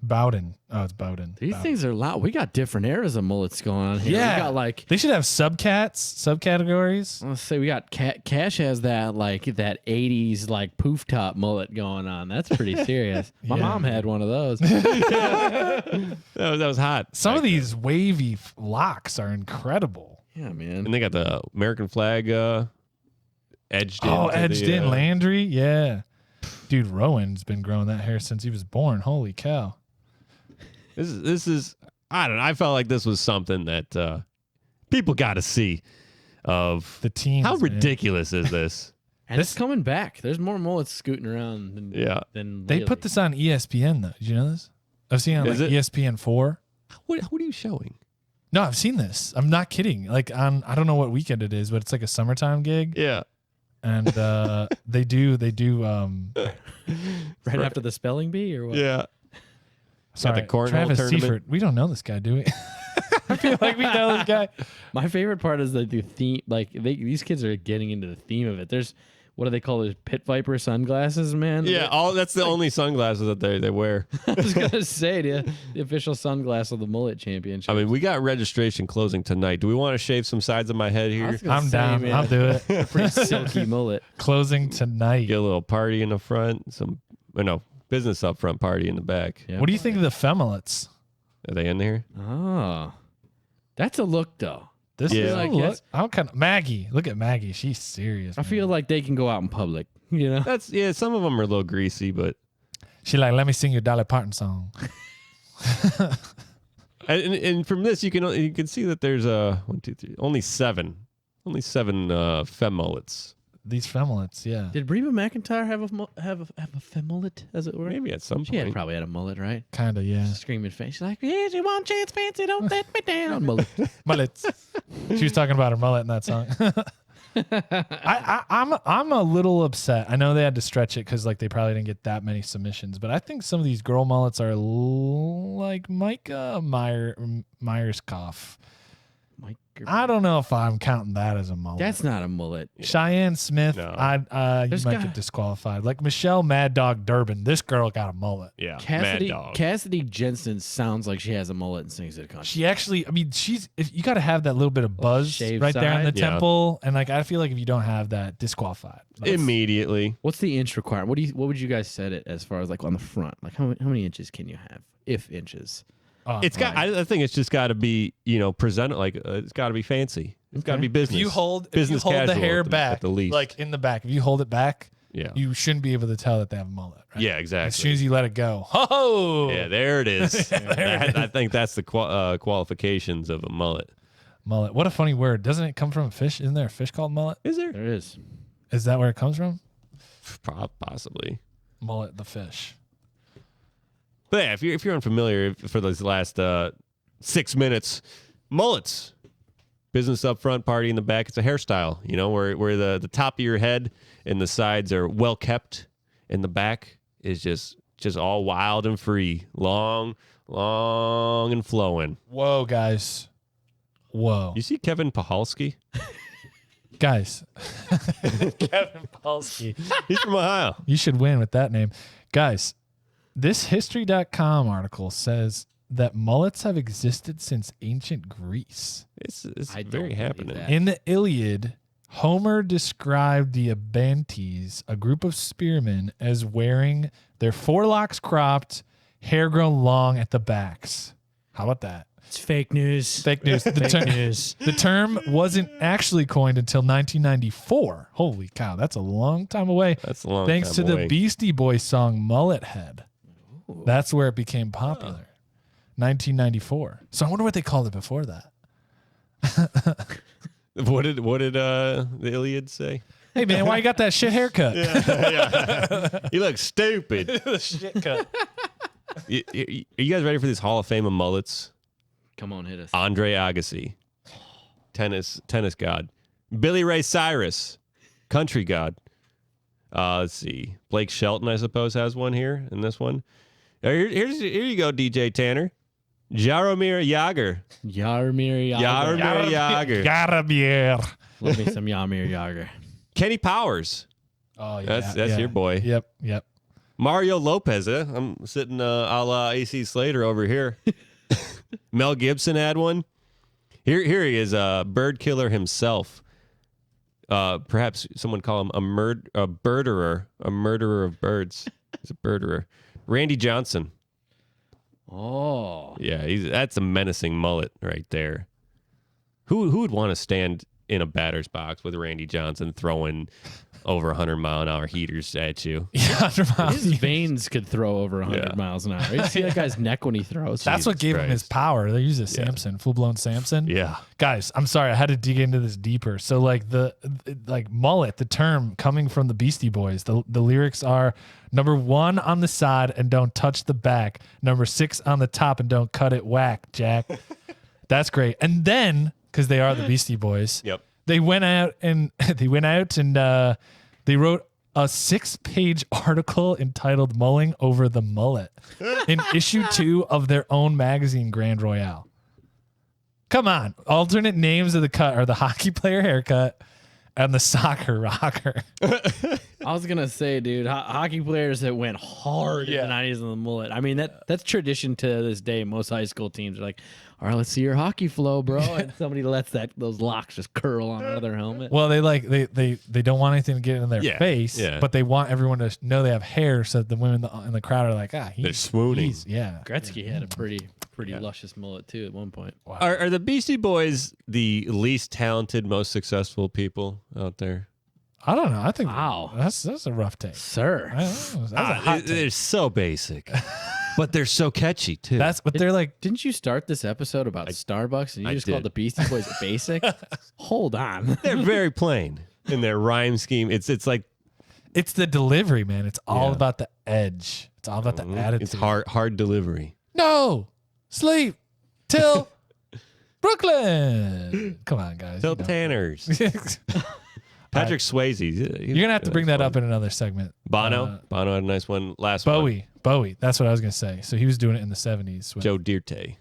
Bowden. Oh, it's Bowden. These Bowden. things are loud. We got different eras of mullets going on here. Yeah. We got like, They should have subcategories. let's say we got Cash has that like that 80s like poof top mullet going on. That's pretty serious. My Yeah. mom had one of those. That was hot. Some of these wavy locks are incredible. Yeah, man. And they got the American flag edged in. Oh, to edged the, in Landry. Yeah. Dude, Rowan's been growing that hair since he was born. Holy cow. This is I don't know. I felt like this was something that people got to see. Of The team. how ridiculous is this? And This- it's coming back. There's more mullets scooting around than Yeah. than They lately. put this on ESPN, though. Did you know this? I've seen it on Is like it? ESPN4. What are you showing? No, I've seen this. I'm not kidding. Like on, I don't know what weekend it is, but it's like a summertime gig. Yeah. And they do right after the spelling bee or what? Yeah. sorry, the cornhole Travis tournament. Seifert. We don't know this guy, do we? I feel like we know this guy. My favorite part is like the theme. Like these kids are getting into the theme of it. There's what do they call those pit viper sunglasses, man? Yeah, that's the only sunglasses that they wear. I was gonna say the official sunglass of the Mullet Championship. I mean, we got registration closing tonight. Do we want to shave some sides of my head I here? was gonna I'm say, down. man, I'll do it. pretty silky mullet. Closing tonight. Get a little party in the front, business up front, party in the back. Yeah. What do you think of the femmelets? Are they in there? Oh, that's a look though. This Yeah. is Like, a look. yes. How kind of Maggie? Look at Maggie. She's serious. I feel like they can go out in public. You know, Some of them are a little greasy, but she like, let me sing your Dolly Parton song. and from this you can see that there's only seven femme mullets. These femmelets, yeah, did Reba McEntire have a femullet, as it were? Maybe at some She point. probably had a mullet, right? kind of, yeah. Screaming face. She's like, "Here's your one chance, fancy, don't let me down." Mullet. Mullets. She was talking about her mullet in that song. I'm a little upset. I know they had to stretch it because like they probably didn't get that many submissions, but I think some of these girl mullets are like Micah Myers cough. Mike, I don't know if I'm counting that as a mullet. that's not a mullet. Cheyenne Smith. No. You There's might got- get disqualified. Like Michelle Mad Dog Durbin. This girl got a mullet. Yeah, Cassidy Mad Dog. Cassidy Jensen sounds like she has a mullet and sings at a concert. She actually, I mean, you got to have that little bit of buzz shaved right there in the side? Yeah. temple, and like I feel like if you don't have that, disqualified. Immediately. What's the inch requirement? What would you guys set it as far as like on the front? Like how many inches can you have? If inches. Oh, It's got. I think it's just got to be presented like it's got to be fancy. It's got to Okay. be business. if you hold business the casual hair at the, back, at the least. like in the back, if you hold it back, yeah, you shouldn't be able to tell that they have a mullet. Right? yeah, As exactly. soon as you let it go, oh, Yeah, there it is. There it I think that's the qualifications of a mullet. mullet. What a funny word. Doesn't it come from a fish? Isn't there a fish called mullet? Is there? There is. Is that where it comes from? Possibly. Mullet the fish. But yeah, if you're unfamiliar for those last 6 minutes, mullets, business up front, party in the back. It's a hairstyle, where the top of your head and the sides are well kept, and the back is just all wild and free, long and flowing. Whoa, guys. Whoa. You see Kevin Pahalski? Guys. Kevin Polsky. He's from Ohio. You should win with that name. Guys, this history.com article says that mullets have existed since ancient Greece. It's I don't very believe happening. that. In the Iliad, Homer described the Abantes, a group of spearmen, as wearing their forelocks cropped, hair grown long at the backs. How about that? It's fake news. Fake news. The term wasn't actually coined until 1994. Holy cow, that's a long time away. That's a long Thanks time to away. the Beastie Boys song Mullet Head. That's where it became popular. 1994. So I wonder what they called it before that. What did the Iliad say? Hey man, why you got that shit haircut? You look stupid. Shit cut. Are you guys ready for this Hall of Fame of mullets? Come on, hit us. Andre Agassi, tennis god. Billy Ray Cyrus, country god. Let's see. Blake Shelton, I suppose, has one here in this one. Here you go, DJ Tanner. Jaromir Jagr. Yarmir Yager. Jaromir Jagr. Jaromir. Love me some Yarmir Yager. Kenny Powers. Oh yeah, That's your boy. Yep. Mario Lopez. I'm sitting a la AC Slater over here. Mel Gibson had one. Here he is, bird killer himself. Perhaps someone call him a birderer, a murderer of birds. He's a birderer. Randy Johnson. Oh. Yeah, that's a menacing mullet right there. Who would want to stand in a batter's box with Randy Johnson throwing over 100-mile-an-hour heaters at you? Yeah, His veins could throw over 100 miles an hour. You see that guy's neck when he throws. That's what gave him his power. They use a Samson, full-blown Samson. Yeah. Guys, I'm sorry, I had to dig into this deeper. So like the mullet, the term coming from the Beastie Boys, the lyrics are number 1 on the side and don't touch the back. Number 6 on the top and don't cut it whack, Jack. That's great. And then, because they are the Beastie Boys, Yep. they went out and they wrote a 6-page article entitled "Mulling Over the Mullet" in issue 2 of their own magazine, Grand Royale. Come on, alternate names of the cut are the hockey player haircut and the soccer rocker. I was gonna say, dude, hockey players that went hard in the '90s in the mullet. I mean, that's tradition to this day. Most high school teams are like, all right, let's see your hockey flow, bro. And somebody lets those locks just curl on another helmet. Well, they don't want anything to get in their face, but they want everyone to know they have hair, so that the women in the crowd are like, they're swooning. Gretzky had a pretty luscious mullet too at one point. Wow. Are the Beastie Boys the least talented, most successful people out there? I don't know. I think Wow. that's a rough take. Sir. I don't know. That's a hot take. They're so basic, but they're so catchy too. That's what they're like. Didn't you start this episode about Starbucks and you I just did. called the Beastie Boys basic? Hold on. They're very plain in their rhyme scheme. It's like It's the delivery, man. It's all about the edge. It's all about the attitude. it's hard delivery. No, sleep till Brooklyn. Come on, guys. Tell you know. Tanners. Patrick Swayze. You're gonna have to bring that up in another segment. Bono had a nice one last one. Bowie. That's what I was gonna say. So he was doing it in the 70s. With, Joe Dirte.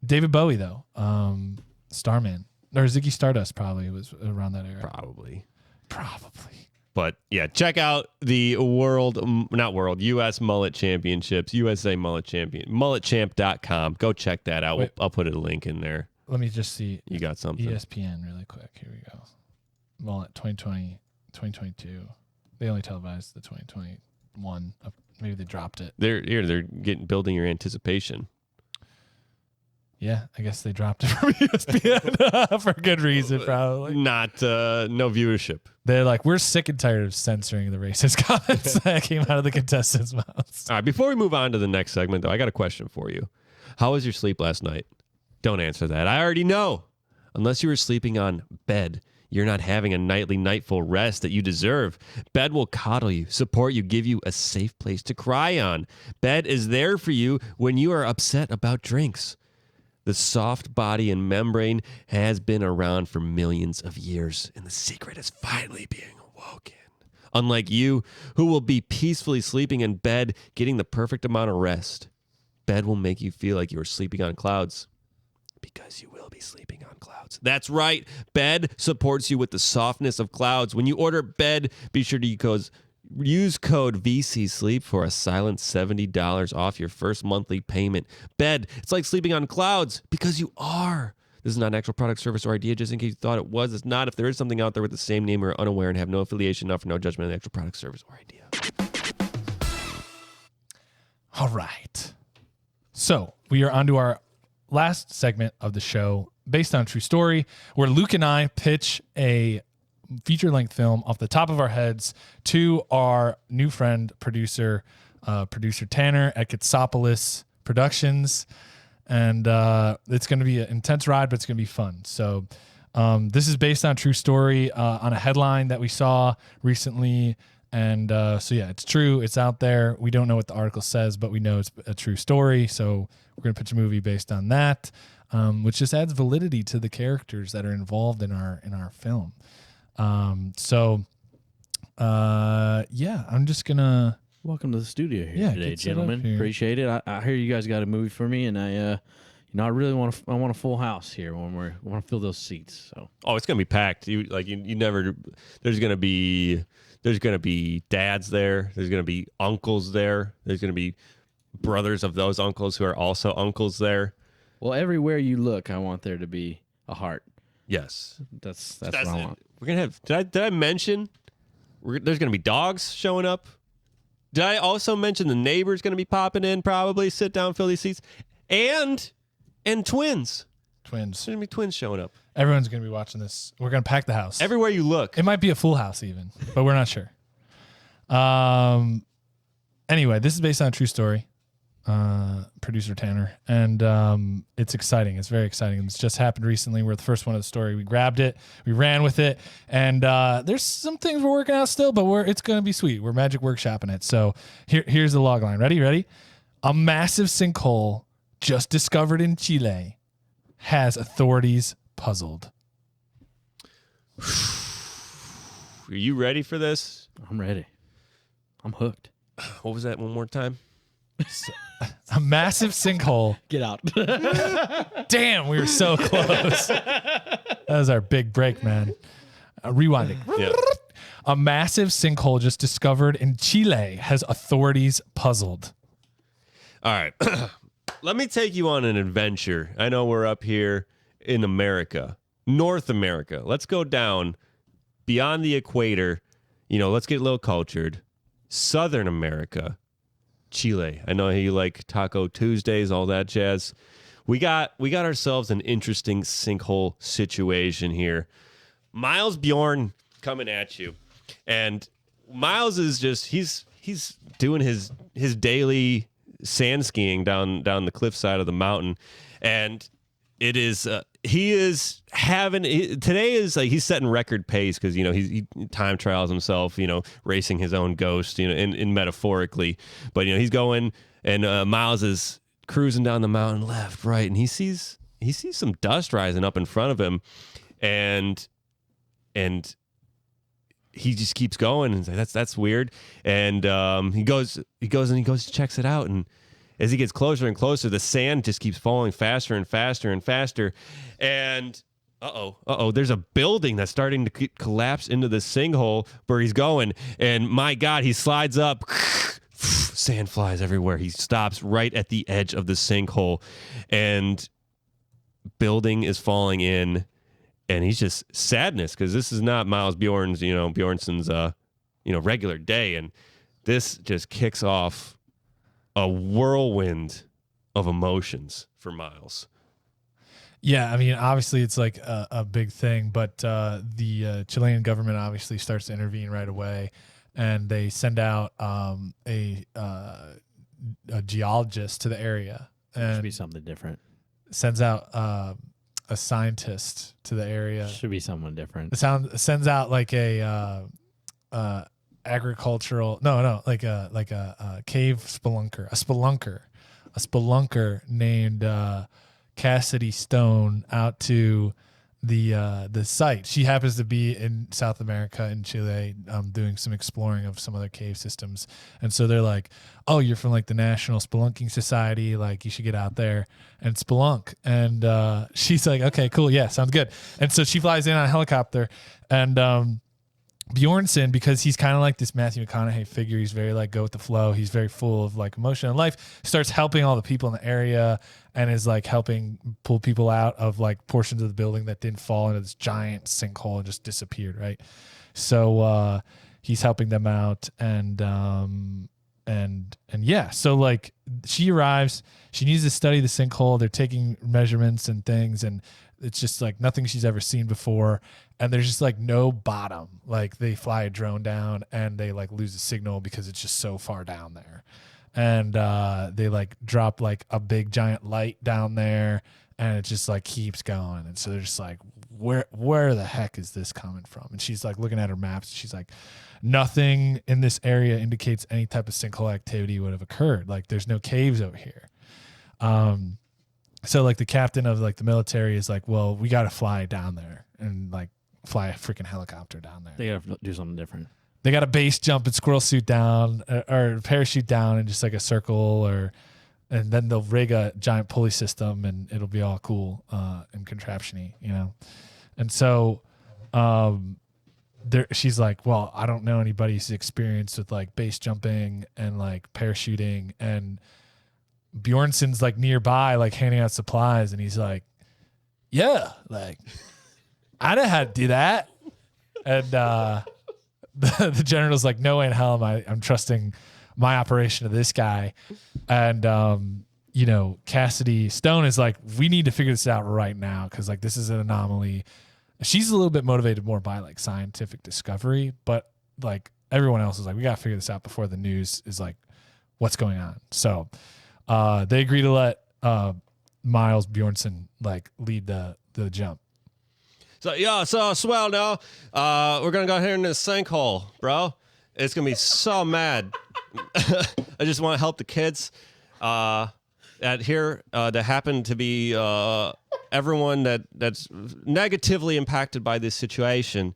David Bowie though, Starman or Ziggy Stardust probably was around that era. Probably. But yeah, check out the U.S. Mullet Championships, USA Mullet Champion, mulletchamp.com. Go check that out. Wait. I'll put a link in there. Let me just see. You got something. ESPN really quick. Here we go. Mullet 2020, 2022. They only televised the 2021. Maybe they dropped it. They're building your anticipation. Yeah, I guess they dropped it from ESPN for good reason, probably. Not no viewership. They're like, we're sick and tired of censoring the racist comments that came out of the contestants' mouths. All right, before we move on to the next segment, though, I got a question for you. How was your sleep last night? Don't answer that. I already know. Unless you were sleeping on bed, you're not having a nightly nightful rest that you deserve. Bed will coddle you, support you, give you a safe place to cry on. Bed is there for you when you are upset about drinks. The soft body and membrane has been around for millions of years, and the secret is finally being awoken. Unlike you, who will be peacefully sleeping in bed, getting the perfect amount of rest, bed will make you feel like you are sleeping on clouds, because you will be sleeping on clouds. That's right. Bed supports you with the softness of clouds. When you order bed, be sure to use code VCSLEEP for a silent $70 off your first monthly payment. Bed, it's like sleeping on clouds because you are. This is not an actual product, service, or idea, just in case you thought it was. It's not. If there is something out there with the same name or unaware and have no affiliation, offer no judgment on the actual product, service, or idea. All right. So we are on to our last segment of the show, based on a true story, where Luke and I pitch a feature-length film off the top of our heads to our new friend, producer Tanner at Kitsopolis Productions. And it's going to be an intense ride, but it's going to be fun. So this is based on a true story on a headline that we saw recently. And so, yeah, it's true. It's out there. We don't know what the article says, but we know it's a true story. So we're going to pitch a movie based on that, which just adds validity to the characters that are involved in our film. Yeah, I'm just going to... Welcome to the studio here today, gentlemen. Appreciate it. I hear you guys got a movie for me, and I really want a full house here when we want to fill those seats. So, it's gonna be packed. You never. There's gonna be dads there. There's gonna be uncles there. There's gonna be brothers of those uncles who are also uncles there. Well, everywhere you look, I want there to be a heart. Yes, that's what I want. We're gonna have. Did I mention? There's gonna be dogs showing up. Did I also mention the neighbor's going to be popping in, probably sit down, fill these seats, and twins. There's going to be twins showing up. Everyone's going to be watching this. We're going to pack the house. Everywhere you look. It might be a full house even, but we're not sure. Anyway, this is based on a true story. Producer Tanner, and it's exciting. It's very exciting. It's just happened recently. We're the first one of the story. We grabbed it, we ran with it, and there's some things we're working out still, but it's going to be sweet. We're magic workshopping it. So here's the log line. Ready? A massive sinkhole just discovered in Chile has authorities puzzled. Are you ready for this? I'm ready. I'm hooked. What was that one more time? A massive sinkhole. Get out. Damn, we were so close. That was our big break, man. Rewinding. Yeah. A massive sinkhole just discovered in Chile has authorities puzzled. All right. Let me take you on an adventure. I know we're up here in America, North America. Let's go down beyond the equator. Let's get a little cultured. Southern America. Chile. I know you like Taco Tuesdays, all that jazz. We got ourselves an interesting sinkhole situation here. Miles Bjorn coming at you. And Miles is just he's doing his daily sand skiing down the cliffside of the mountain. And it is he is having today is like he's setting record pace because he time trials himself, racing his own ghost, in metaphorically, but he's going, and Miles is cruising down the mountain left, right, and he sees some dust rising up in front of him, and he just keeps going and that's weird, and he goes checks it out, and as he gets closer and closer, the sand just keeps falling faster and faster and faster. And there's a building that's starting to collapse into the sinkhole where he's going. And my God, he slides up. Sand flies everywhere. He stops right at the edge of the sinkhole, and building is falling in. And he's just sadness because this is not Miles Bjorn's, Bjornson's, regular day. And this just kicks off a whirlwind of emotions for Miles. Yeah, I mean, obviously it's like a big thing, but the Chilean government obviously starts to intervene right away, and they send out a geologist to the area. And should be something different. Sends out a scientist to the area. Should be someone different. Sends out like a agricultural like a cave spelunker named Cassidy Stone out to the site. She happens to be in South America, in Chile, doing some exploring of some other cave systems. And so they're like, oh, you're from like the National Spelunking Society, like you should get out there and spelunk. And she's like, okay, cool, yeah, sounds good. And so she flies in on a helicopter, and Bjornson, because he's kind of like this Matthew McConaughey figure, he's very like go with the flow, he's very full of like emotion and life, starts helping all the people in the area and is like helping pull people out of like portions of the building that didn't fall into this giant sinkhole and just disappeared, right? So he's helping them out, and yeah, so like she arrives, she needs to study the sinkhole. They're taking measurements and things, and it's just like nothing she's ever seen before. And there's just like no bottom. Like they fly a drone down and they like lose the signal because it's just so far down there. And they like drop like a big giant light down there, and it just like keeps going. And so they're just like, where the heck is this coming from? And she's like looking at her maps. She's like, nothing in this area indicates any type of sinkhole activity would have occurred. Like there's no caves over here. So like the captain of like the military is like, well, we got to fly down there and like fly a freaking helicopter down there. They got to do something different. They got a base jump and squirrel suit down or parachute down in just like a circle, and then they'll rig a giant pulley system and it'll be all cool and contraption-y, you know? And so she's like, well, I don't know anybody who's experienced with like base jumping and like parachuting. And Bjornson's like nearby, like handing out supplies. And he's like, yeah, like I know how to do that. And the general's like, no way in hell I'm trusting my operation to this guy. And, you know, Cassidy Stone is like, we need to figure this out right now. Cause like, this is an anomaly. She's a little bit motivated more by like scientific discovery, but like everyone else is like, we got to figure this out before the news is like, what's going on? So, they agree to let, Miles Bjornson like lead the jump. So yeah, so swell now. We're gonna go here in this sinkhole, bro. It's gonna be so mad. I just want to help the kids at here that happen to be everyone that's negatively impacted by this situation.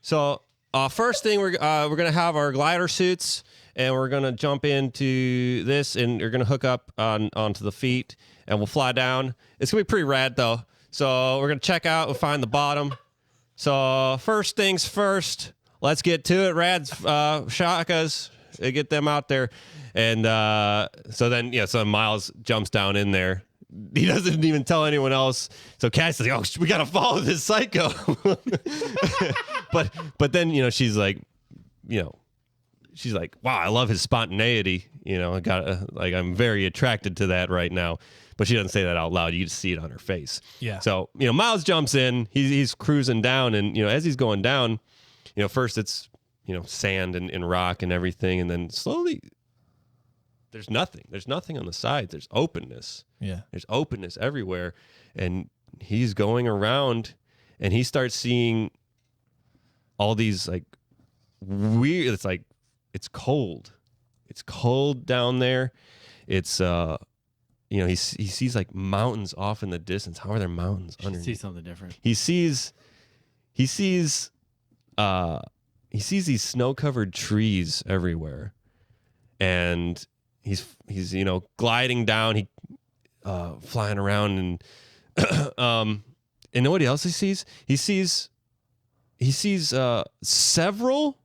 So first thing we're gonna have our glider suits, and we're gonna jump into this, and you're gonna hook up onto the feet, and we'll fly down. It's gonna be pretty rad though. So we're going to check out. We'll find the bottom. So first things first, let's get to it. Rad's shakas, get them out there. And so then, yeah, so Miles jumps down in there. He doesn't even tell anyone else. So Cassie's like, oh, we got to follow this psycho. But then, you know, she's like, wow, I love his spontaneity. You know, I'm very attracted to that right now. But she doesn't say that out loud. You just see it on her face. Yeah. So, you know, Miles jumps in. He's cruising down. And, you know, as he's going down, you know, first it's, you know, sand and rock and everything. And then slowly there's nothing. There's nothing on the sides. There's openness. Yeah. There's openness everywhere. And he's going around and he starts seeing all these like weird, it's like, it's cold. It's cold down there. It's, you know, he sees like mountains off in the distance. How are there mountains underneath? He sees something different. He sees these snow-covered trees everywhere, and he's you know gliding down. He flying around, and and you know what else he sees? He sees several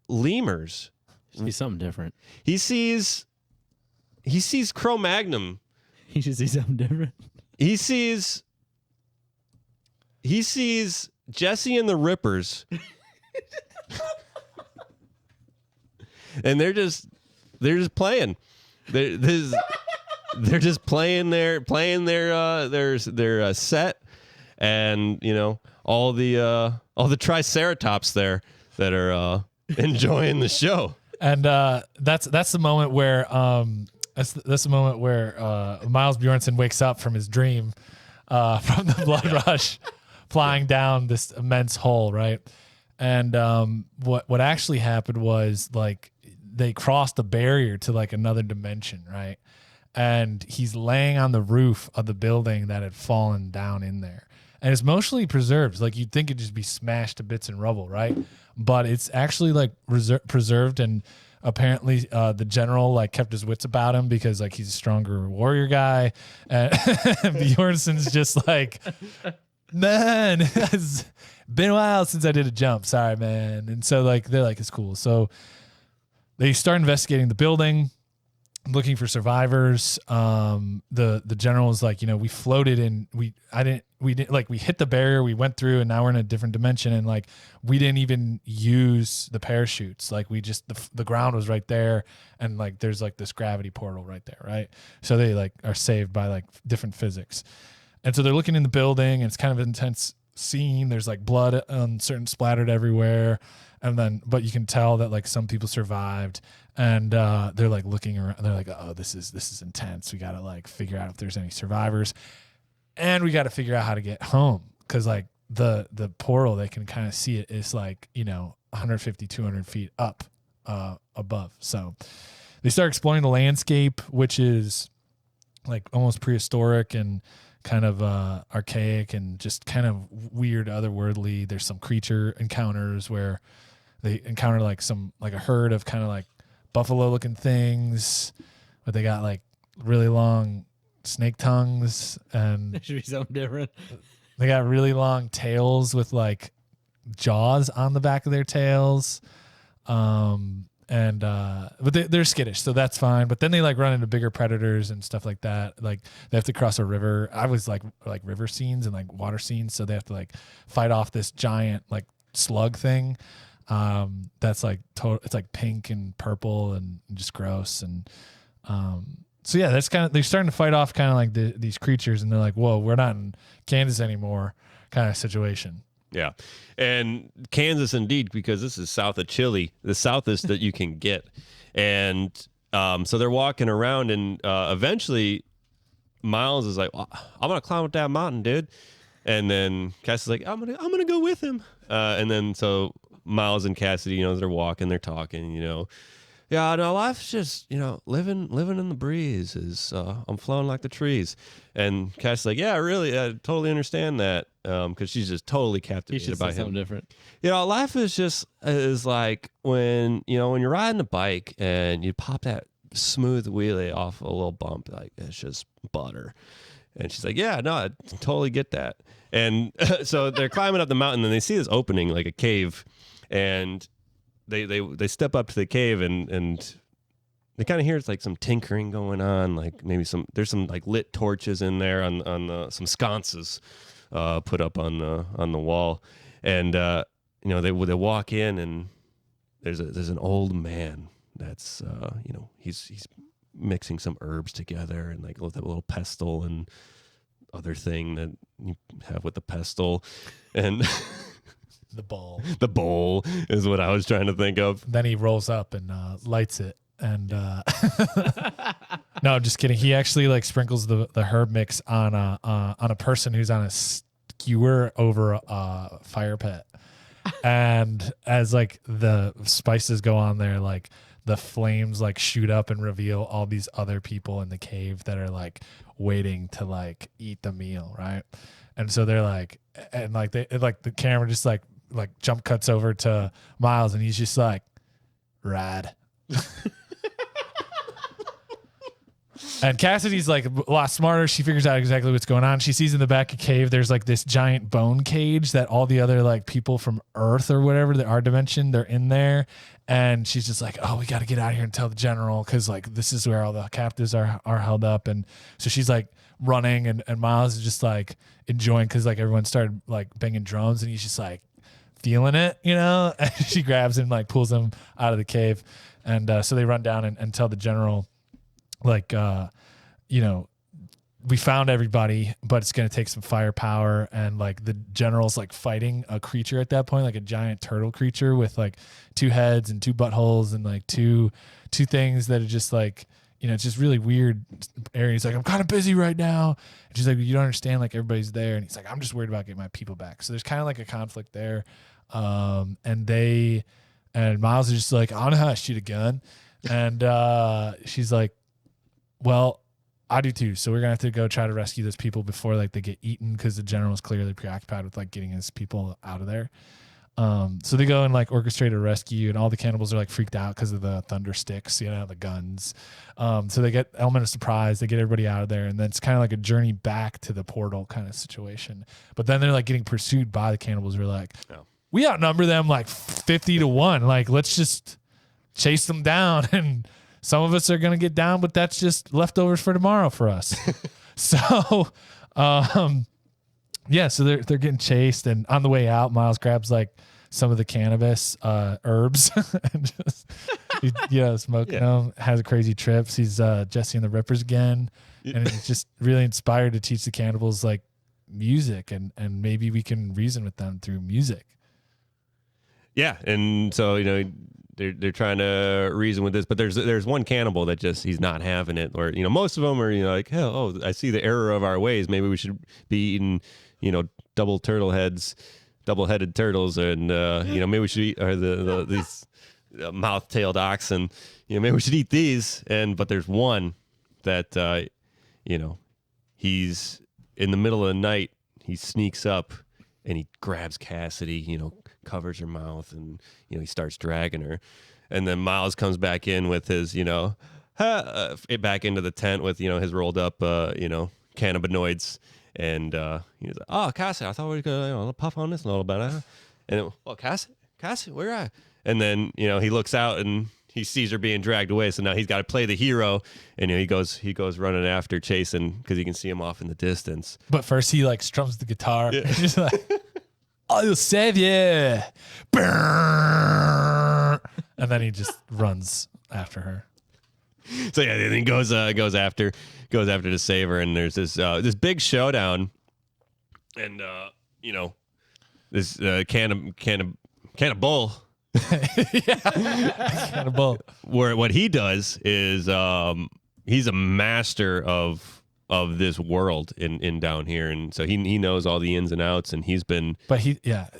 lemurs. Should be something different. He sees Cro-Magnon. He should see something different. He sees Jesse and the Rippers. And they're just playing. They're just playing their set, and you know all the triceratops there that are enjoying the show. And that's the moment where that's the moment where Miles Bjornson wakes up from his dream from the blood rush, flying down this immense hole, right? And what actually happened was like they crossed a barrier to like another dimension, right? And he's laying on the roof of the building that had fallen down in there. And it's mostly preserved. Like you'd think it'd just be smashed to bits and rubble, right? But it's actually like preserved, and apparently the general like kept his wits about him because like he's a stronger warrior guy. And Bjornson's just like, man, it's been a while since I did a jump. Sorry, man. And so like they're like, it's cool. So they start investigating the building. looking for survivors. The general was like, we floated and we hit the barrier, we went through, and now we're in a different dimension, and like we didn't even use the parachutes. Like we just the ground was right there, and like there's like this gravity portal right there, right? So they like are saved by like different physics, and so they're looking in the building, and it's kind of an intense scene. There's like blood certain splattered everywhere, and then but you can tell that like some people survived. And they're like looking around. They're like, "Oh, this is intense. We got to like figure out if there's any survivors, and we got to figure out how to get home because like the portal, they can kind of see it is like 150, 200 feet up above. So they start exploring the landscape, which is like almost prehistoric and kind of archaic and just kind of weird, otherworldly. There's some creature encounters where they encounter like a herd of kind of like buffalo looking things, but they got like really long snake tongues, and There should be something different. they got really long tails with like jaws on the back of their tails. But they're skittish, so that's fine. But then they like run into bigger predators and stuff like that. Like they have to cross a river. I was like river scenes and like water scenes, so they have to like fight off this giant like slug thing. That's like it's like pink and purple and just gross. And so yeah, that's kind of, they're starting to fight off kind of like these creatures, and they're like, whoa, we're not in Kansas anymore kind of situation. Yeah. And Kansas, indeed, because this is south of Chile, the southest that you can get. And so they're walking around, and eventually Miles is like, well, I'm going to climb up that mountain, dude. And then Cassie's like, I'm gonna go with him. And then so Miles and Cassidy, they're walking, they're talking, yeah, no, life's just, living in the breeze is, I'm flowing like the trees. And Cassie's like, yeah, really, I totally understand that. Cause she's just totally captivated by him. Something different. Life is like when you're riding a bike and you pop that smooth wheelie off a little bump, like it's just butter. And she's like, yeah, no, I totally get that. And so they're climbing up the mountain, and they see this opening, like a cave, and they step up to the cave, and they kind of hear it's like some tinkering going on, like maybe there's some like lit torches in there on some sconces put up on the wall, and they walk in, and there's an old man that's he's mixing some herbs together, and like with a little pestle and other thing that you have with the pestle, and The bowl is what I was trying to think of. Then he rolls up and lights it, and no, just kidding. He actually like sprinkles the herb mix on a person who's on a skewer over a fire pit, and as like the spices go on there, like the flames like shoot up and reveal all these other people in the cave that are like waiting to like eat the meal, right? And so they're like, and like the camera just like jump cuts over to Miles, and he's just like, rad. And Cassidy's like a lot smarter. She figures out exactly what's going on. She sees in the back of the cave, there's like this giant bone cage that all the other like people from Earth or whatever, our dimension, they're in there. And she's just like, oh, we got to get out of here and tell the general, because like this is where all the captives are held up. And so she's like running, and Miles is just like enjoying, because like everyone started like banging drums, and he's just like feeling it, And she grabs him, like pulls him out of the cave. And so they run down and tell the general, like, we found everybody, but it's going to take some firepower. And like the general's like fighting a creature at that point, like a giant turtle creature with like 2 heads and 2 buttholes and like two things that are just like, it's just really weird area. He's like, I'm kind of busy right now. And she's like, you don't understand, like everybody's there. And he's like, I'm just worried about getting my people back. So there's kind of like a conflict there. And Miles is just like, I don't know how to shoot a gun. And she's like, well, I do too. So we're gonna have to go try to rescue those people before like they get eaten, because the general is clearly preoccupied with like getting his people out of there. So they go and like orchestrate a rescue, and all the cannibals are like freaked out because of the thunder sticks, the guns. So they get element of surprise. They get everybody out of there, and then it's kind of like a journey back to the portal kind of situation. But then they're like getting pursued by the cannibals. We're like, we outnumber them like 50-1. Like, let's just chase them down and some of us are gonna get down, but that's just leftovers for tomorrow for us. So, yeah, so they're getting chased, and on the way out, Miles grabs like some of the cannabis herbs and just smoking them. Has a crazy trip. Sees Jesse and the Rippers again, and he's just really inspired to teach the cannibals like music, and maybe we can reason with them through music. Yeah, and so they're trying to reason with this, but there's one cannibal that just he's not having it, or most of them are like, hell, oh, I see the error of our ways. Maybe we should be eating double-headed turtles, and maybe we should eat these mouth-tailed oxen. Maybe we should eat these. But there's one that he's in the middle of the night. He sneaks up and he grabs Cassidy. Covers her mouth, and he starts dragging her, and then Miles comes back in with his back into the tent with his rolled up cannabinoids, and he's like, oh, Cassie, I thought we were gonna puff on this a little bit, and Cassie, where are you? And then he looks out and he sees her being dragged away, so now he's got to play the hero, and he goes running after, chasing, because he can see him off in the distance. But first he like strums the guitar. Yeah. Just like, I'll save you. And then he just runs after her. So yeah, then he goes after to save her, and there's this big showdown, and this cannibal. Cannibal. Where what he does is he's a master of this world in down here, and so he knows all the ins and outs, and he's been. But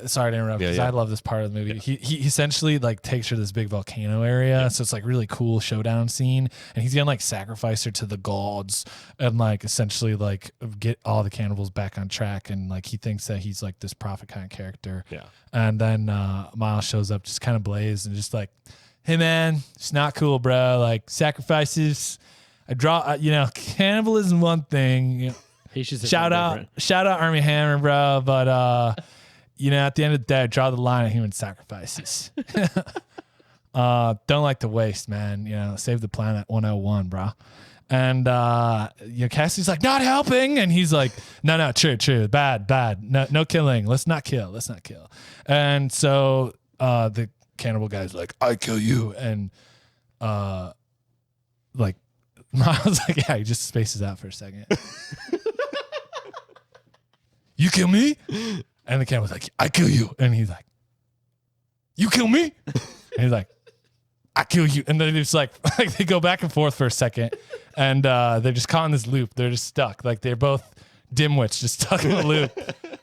sorry to interrupt, because I love this part of the movie. Yeah. He essentially like takes her to this big volcano area, so it's like really cool showdown scene, and he's gonna like sacrifice her to the gods and like essentially like get all the cannibals back on track, and like he thinks that he's like this prophet kind of character. Yeah. And then Miles shows up, just kind of blazed, and just like, hey man, it's not cool, bro. Like sacrifices. I draw, cannibalism one thing. Shout out Army Hammer, bro. But at the end of the day, I draw the line of human sacrifices. Don't like to waste, man. Save the planet 101, bro. And Cassie's like, not helping, and he's like, no, true, bad, no killing. Let's not kill. And so the cannibal guy's like, I kill you, and like. Miles like, yeah, he just spaces out for a second. You kill me? And the camera's like, I kill you. And he's like, you kill me? And he's like, I kill you. And then it's like they go back and forth for a second, and they're just caught in this loop. They're just stuck. Like they're both dimwits just stuck in the loop.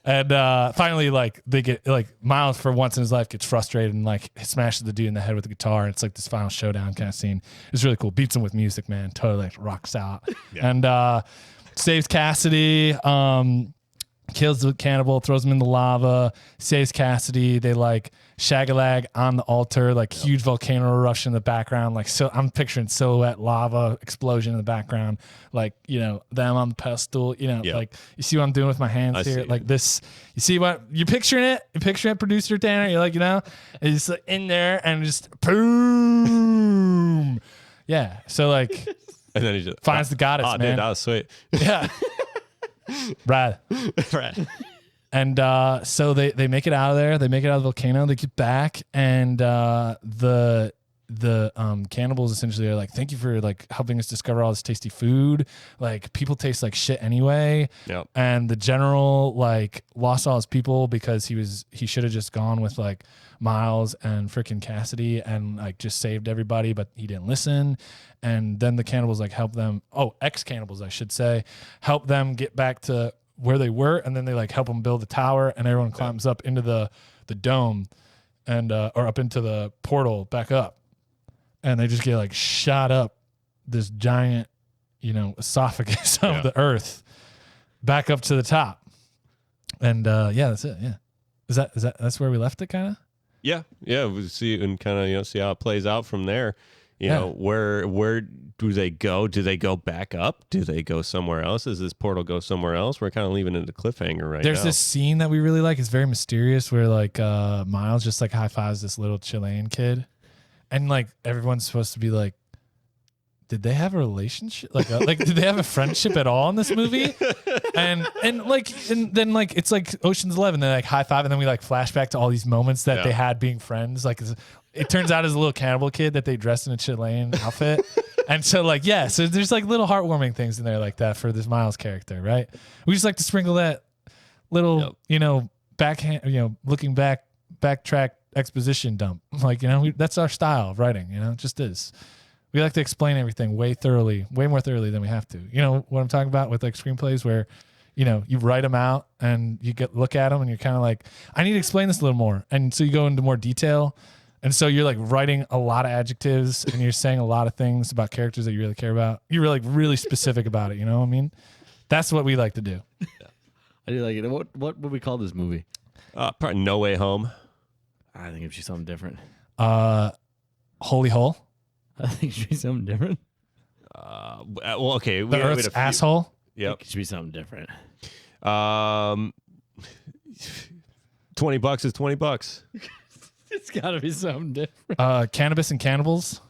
And finally, like they get like Miles for once in his life gets frustrated and like smashes the dude in the head with the guitar. And it's like this final showdown kind of scene. It's really cool. Beats him with music, man. Totally like, rocks out. Yeah. And saves Cassidy. Kills the cannibal, throws him in the lava, saves Cassidy. They like shag-a-lag on the altar, like huge volcano eruption in the background. Like, so I'm picturing silhouette lava explosion in the background, like, them on the pedestal, like you see what I'm doing with my hands here, like this. You see what you're picturing it? You're picturing it, producer Tanner. You're like, it's like in there and just boom. Yeah. So like, and then he just finds the goddess, man. Dude, that was sweet. Yeah. Brad. And so they make it out of there. They make it out of the volcano. They get back, and the cannibals essentially are like, thank you for like helping us discover all this tasty food. Like people taste like shit anyway. Yep. And the general like lost all his people because he should have just gone with like Miles and freaking Cassidy and like just saved everybody, but he didn't listen. And then the cannibals like help them. Ex-cannibals, I should say, help them get back to where they were, and then they like help them build the tower, and everyone climbs up into the dome, and or up into the portal back up, and they just get like shot up this giant, esophagus of the earth back up to the top, and that's it. Yeah, that's where we left it, kind of. Yeah, we see and kind of see how it plays out from there. Where do they go? Do they go back up? Do they go somewhere else? Does this portal go somewhere else? We're kind of leaving it a cliffhanger right now. There's this scene that we really like. It's very mysterious where like Miles just like high fives this little Chilean kid, and like everyone's supposed to be like, did they have a relationship? Like did they have a friendship at all in this movie? And then it's like Ocean's 11. They like high five, and then we like flashback to all these moments that they had being friends. Like it turns out as a little cannibal kid that they dressed in a Chilean outfit, and so so there's like little heartwarming things in there like that for this Miles character, right? We just like to sprinkle that little backhand, looking backtrack exposition dump. Like that's our style of writing. It just is. We like to explain everything way more thoroughly than we have to. You know what I'm talking about with like screenplays where, you write them out and you look at them and you're kind of like, I need to explain this a little more. And so you go into more detail. And so you're like writing a lot of adjectives and you're saying a lot of things about characters that you really care about. You're like really specific about it. You know what I mean? That's what we like to do. I do like it. What would we call this movie? Probably No Way Home. I think it should be something different. Holy Hole. I think it should be something different. Well, okay. The Earth's asshole. Yep. It should be something different. $20 is $20. It's got to be something different. Cannabis and Cannibals.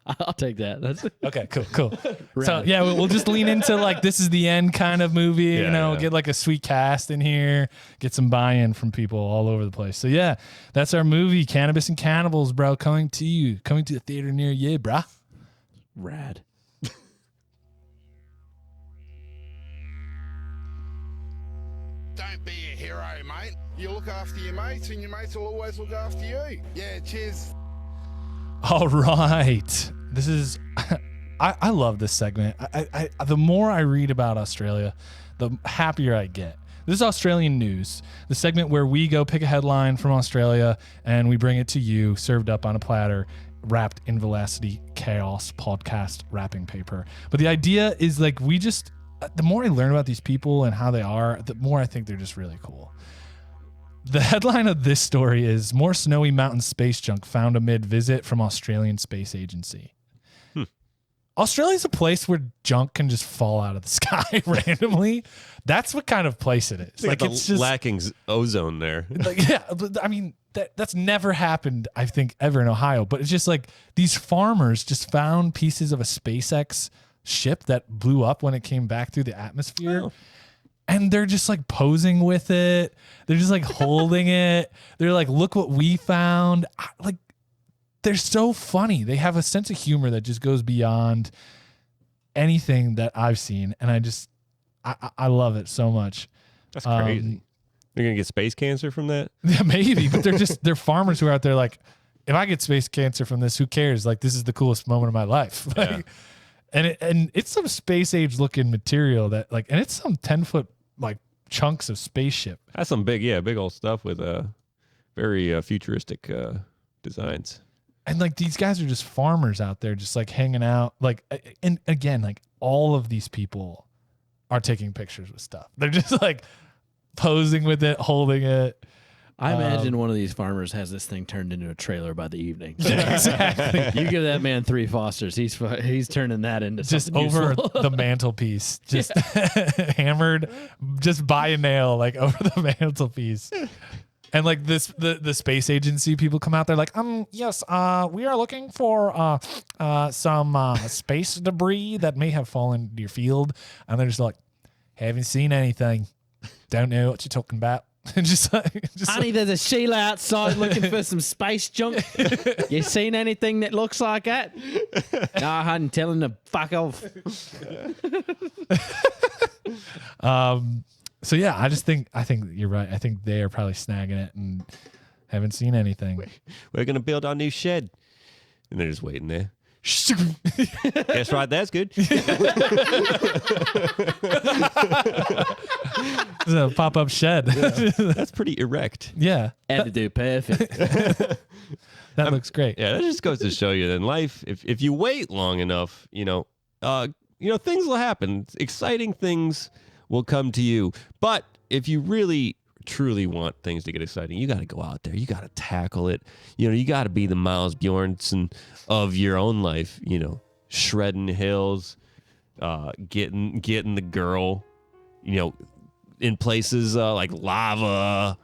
I'll take that. That's okay. Cool. So yeah, we'll just lean into like this is the end kind of movie. Get like a sweet cast in here, get some buy-in from people all over the place. So yeah, that's our movie, Cannabis and Cannibals, bro. Coming to the theater near you, brah. Rad. Don't be a hero, mate. You look after your mates, and your mates will always look after you. Yeah, cheers. All right. This is, I love this segment. I the more I read about Australia, the happier I get. This is Australian News, the segment where we go pick a headline from Australia and we bring it to you, served up on a platter, wrapped in Velocity Chaos podcast wrapping paper. But the idea is like the more I learn about these people and how they are, the more I think they're just really cool. The headline of this story is More Snowy Mountain Space Junk Found Amid Visit from Australian Space Agency. Australia's a place where junk can just fall out of the sky randomly. That's what kind of place it is. Like it's just lacking ozone there. But I mean, that's never happened, I think, ever in Ohio. But it's just like these farmers just found pieces of a SpaceX ship that blew up when it came back through the atmosphere. Oh. And they're just like posing with it. They're just like holding it. They're like, look what we found. Like, they're so funny. They have a sense of humor that just goes beyond anything that I've seen. And I love it so much. That's crazy. You're going to get space cancer from that? Yeah, maybe. But they're farmers who are out there like, if I get space cancer from this, who cares? Like, this is the coolest moment of my life. Like, and it's some space age looking material that like, and it's some 10-foot like chunks of spaceship. That's some big old stuff with very futuristic designs. And like these guys are just farmers out there just like hanging out. Like, and again, like all of these people are taking pictures with stuff. They're just like posing with it, holding it. I imagine one of these farmers has this thing turned into a trailer by the evening. Exactly. You give that man 3 Fosters, he's turning that into just something over useful. The mantelpiece, just hammered, just by a nail, like over the mantelpiece. And like the space agency people come out there like, yes, we are looking for some space debris that may have fallen into your field, and they're just like, haven't seen anything, don't know what you're talking about. Honey, there's a Sheila outside looking for some space junk. You seen anything that looks like that? No, I hadn't telling them to fuck off. So yeah, I think you're right. I think they are probably snagging it and haven't seen anything. We're gonna build our new shed, and they're just waiting there. That's right. That's good. It's a pop-up shed. Yeah. That's pretty erect. Yeah, Had to do perfect. That looks great. Yeah, that just goes to show you that in life, if you wait long enough, things will happen. Exciting things will come to you. But if you really truly want things to get exciting, you got to go out there. You got to tackle it. You got to be the Miles Bjornson of your own life. Shredding hills, getting the girl. In places like lava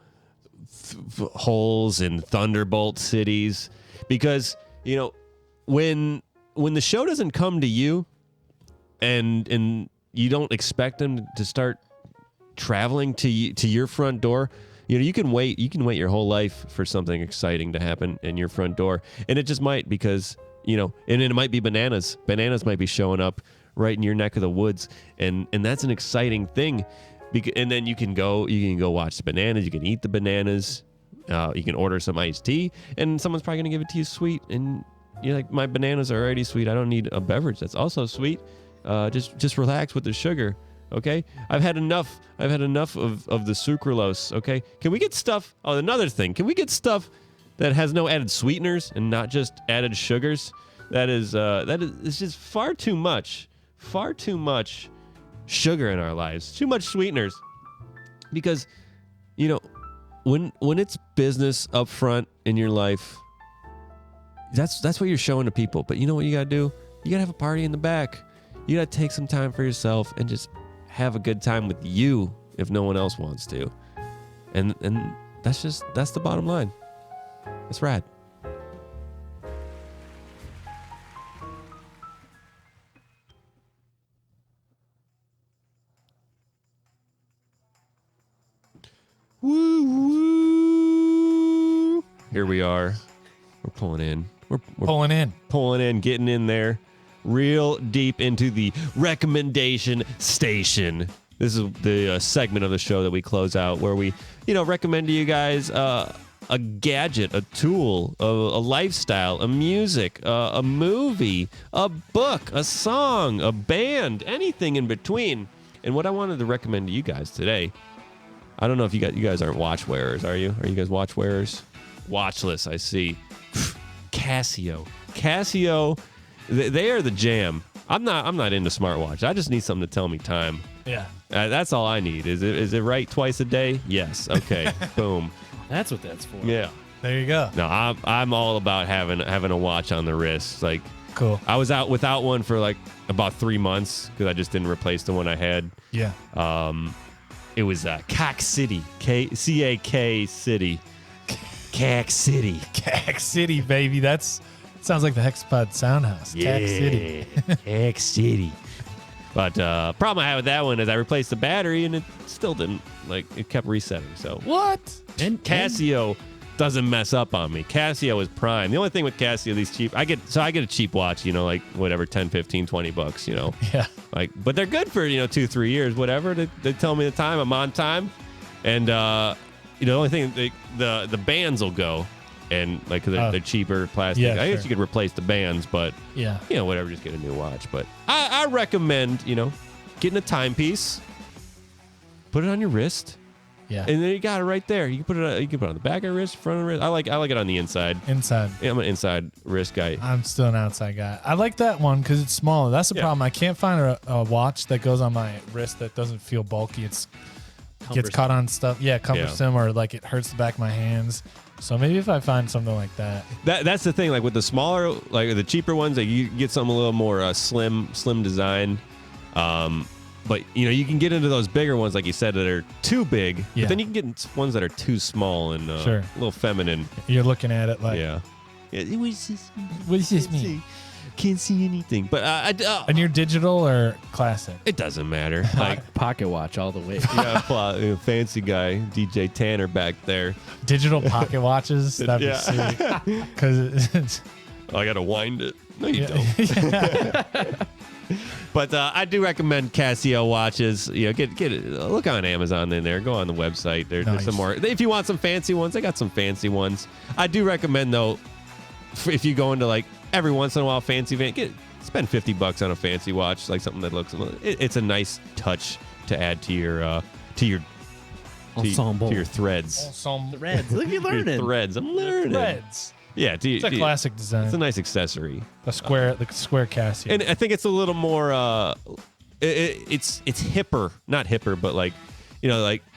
holes and thunderbolt cities, because when when the show doesn't come to you, and you don't expect them to start traveling to your front door, you can wait your whole life for something exciting to happen in your front door, and it just might, because and it might be bananas might be showing up right in your neck of the woods, and that's an exciting thing, and then you can go watch the bananas, you can eat the bananas, you can order some iced tea, and someone's probably gonna give it to you sweet, and you're like, my bananas are already sweet, I don't need a beverage that's also sweet. Just relax with the sugar. Okay, I've had enough of the sucralose. Okay, can we get stuff? Oh, another thing, can we get stuff that has no added sweeteners and not just added sugars? That is it's just far too much sugar in our lives, too much sweeteners. Because when it's business up front in your life, that's what you're showing to people. But you know what you gotta do? You gotta have a party in the back. You gotta take some time for yourself and just have a good time with you if no one else wants to. And that's the bottom line. That's rad. Woo woo. Here we are. We're pulling in. We're pulling in, getting in there. Real deep into the recommendation station. This is the segment of the show that we close out where we, recommend to you guys a gadget, a tool, a lifestyle, a music, a movie, a book, a song, a band, anything in between. And what I wanted to recommend to you guys today, I don't know if you guys aren't watch wearers, are you? Are you guys watch wearers? Watchless, I see. Casio. They are the jam. I'm not into smartwatch. I just need something to tell me time. Yeah. That's all I need. Is it right twice a day? Yes. Okay. Boom. That's what that's for. Yeah. There you go. No, I'm all about having a watch on the wrist. Like, cool. I was out without one for like about 3 months because I just didn't replace the one I had. Yeah. It was Cac City. C-A-K City. Cac City. Cac City, baby. Sounds like the Hexapod Soundhouse. Yeah. Cac City. Cac City. But problem I had with that one is I replaced the battery and it still didn't, it kept resetting. So what? And Casio doesn't mess up on me. Casio is prime. The only thing with Casio, these cheap, I get a cheap watch, whatever, 10, 15, 20 bucks, Yeah. But they're good for, 2-3 years, whatever. They tell me the time, I'm on time. And, the only thing, the bands will go. And because they're cheaper plastic, yeah, I guess sure. you could replace the bands, but whatever, just get a new watch. But I recommend getting a timepiece, put it on your wrist, and then you got it right there. You can put it on the back of your wrist, front of the wrist. I like it on the inside. Inside. Yeah, I'm an inside wrist guy. I'm still an outside guy. I like that one because it's smaller. That's the problem. I can't find a watch that goes on my wrist that doesn't feel bulky. Gets caught on stuff. Yeah, cumbersome or it hurts the back of my hands. So maybe if I find something like that. That's the thing. Like with the smaller, the cheaper ones, you get something a little more slim design. But you can get into those bigger ones, like you said, that are too big. Yeah. But then you can get ones that are too small and a little feminine. You're looking at it it was just, what does this mean? Can't see anything. But and you're digital or classic? It doesn't matter. Pocket watch all the way. Fancy guy, DJ Tanner back there. Digital pocket watches. That'd be sweet. Because I gotta wind it. No, you don't. But I do recommend Casio watches. Get it. Look on Amazon in there. Go on the website. There's some more. If you want some fancy ones, they got some fancy ones. I do recommend though, if you go into every once in a while fancy spend $50 on a fancy watch, something that looks. It's a nice touch to add to your ensemble. To your threads. Threads. Look, you're learning. Your threads. I'm learning. Threads. Yeah, it's a classic design. It's a nice accessory. The square Casio. And I think it's a little more. It's hipper, not hipper, but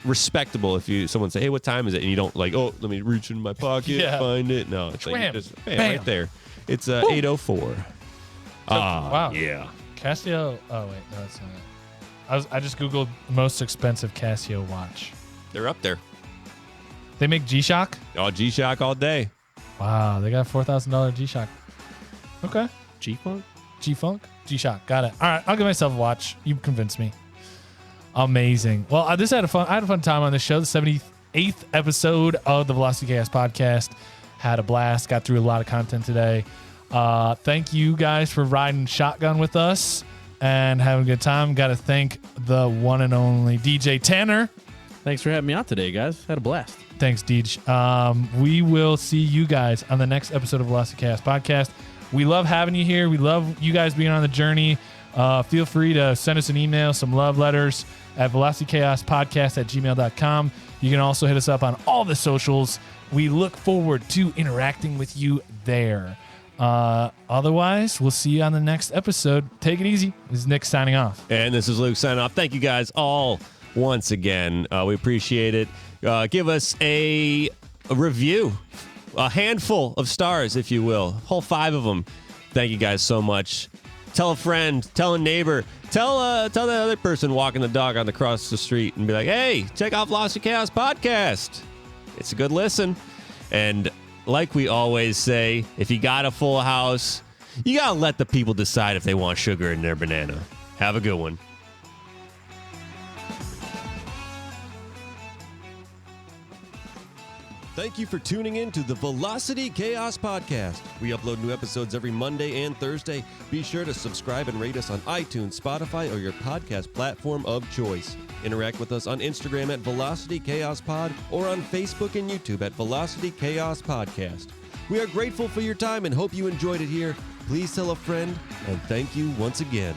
respectable. If someone say, "Hey, what time is it?" and you don't let me reach into my pocket, find it. No, it's just right there. It's 8:04. Wow. Yeah. Casio. Oh wait, no, that's not it. I just googled most expensive Casio watch. They're up there. They make G-Shock. Oh, G-Shock all day. Wow, they got a $4,000 G-Shock. Okay. G-Funk? G-Funk? G-Shock. Got it. All right, I'll give myself a watch. You convinced me. Amazing. Well, I had a fun time on this show. The 78th episode of the Velocity Chaos podcast. Had a blast. Got through a lot of content today. Thank you guys for riding shotgun with us and having a good time. Got to thank the one and only DJ Tanner. Thanks for having me out today, guys. Had a blast. Thanks, Deej. We will see you guys on the next episode of Velocity Chaos podcast. We love having you here. We love you guys being on the journey. Feel free to send us an email, some love letters at velocitychaospodcast@gmail.com. You can also hit us up on all the socials. We look forward to interacting with you there. Otherwise, we'll see you on the next episode. Take it easy. This is Nick signing off. And this is Luke signing off. Thank you guys all once again. We appreciate it. Give us a review, a handful of stars, if you will, whole 5 of them. Thank you guys so much. Tell a friend, tell a neighbor, tell the other person walking the dog on across the street and be like, hey, check out Velocity Chaos podcast. It's a good listen. And like we always say, if you got a full house, you got to let the people decide if they want sugar in their banana. Have a good one. Thank you for tuning in to the Velocity Chaos Podcast. We upload new episodes every Monday and Thursday. Be sure to subscribe and rate us on iTunes, Spotify, or your podcast platform of choice. Interact with us on Instagram at Velocity Chaos Pod or on Facebook and YouTube at Velocity Chaos Podcast. We are grateful for your time and hope you enjoyed it here. Please tell a friend, and thank you once again.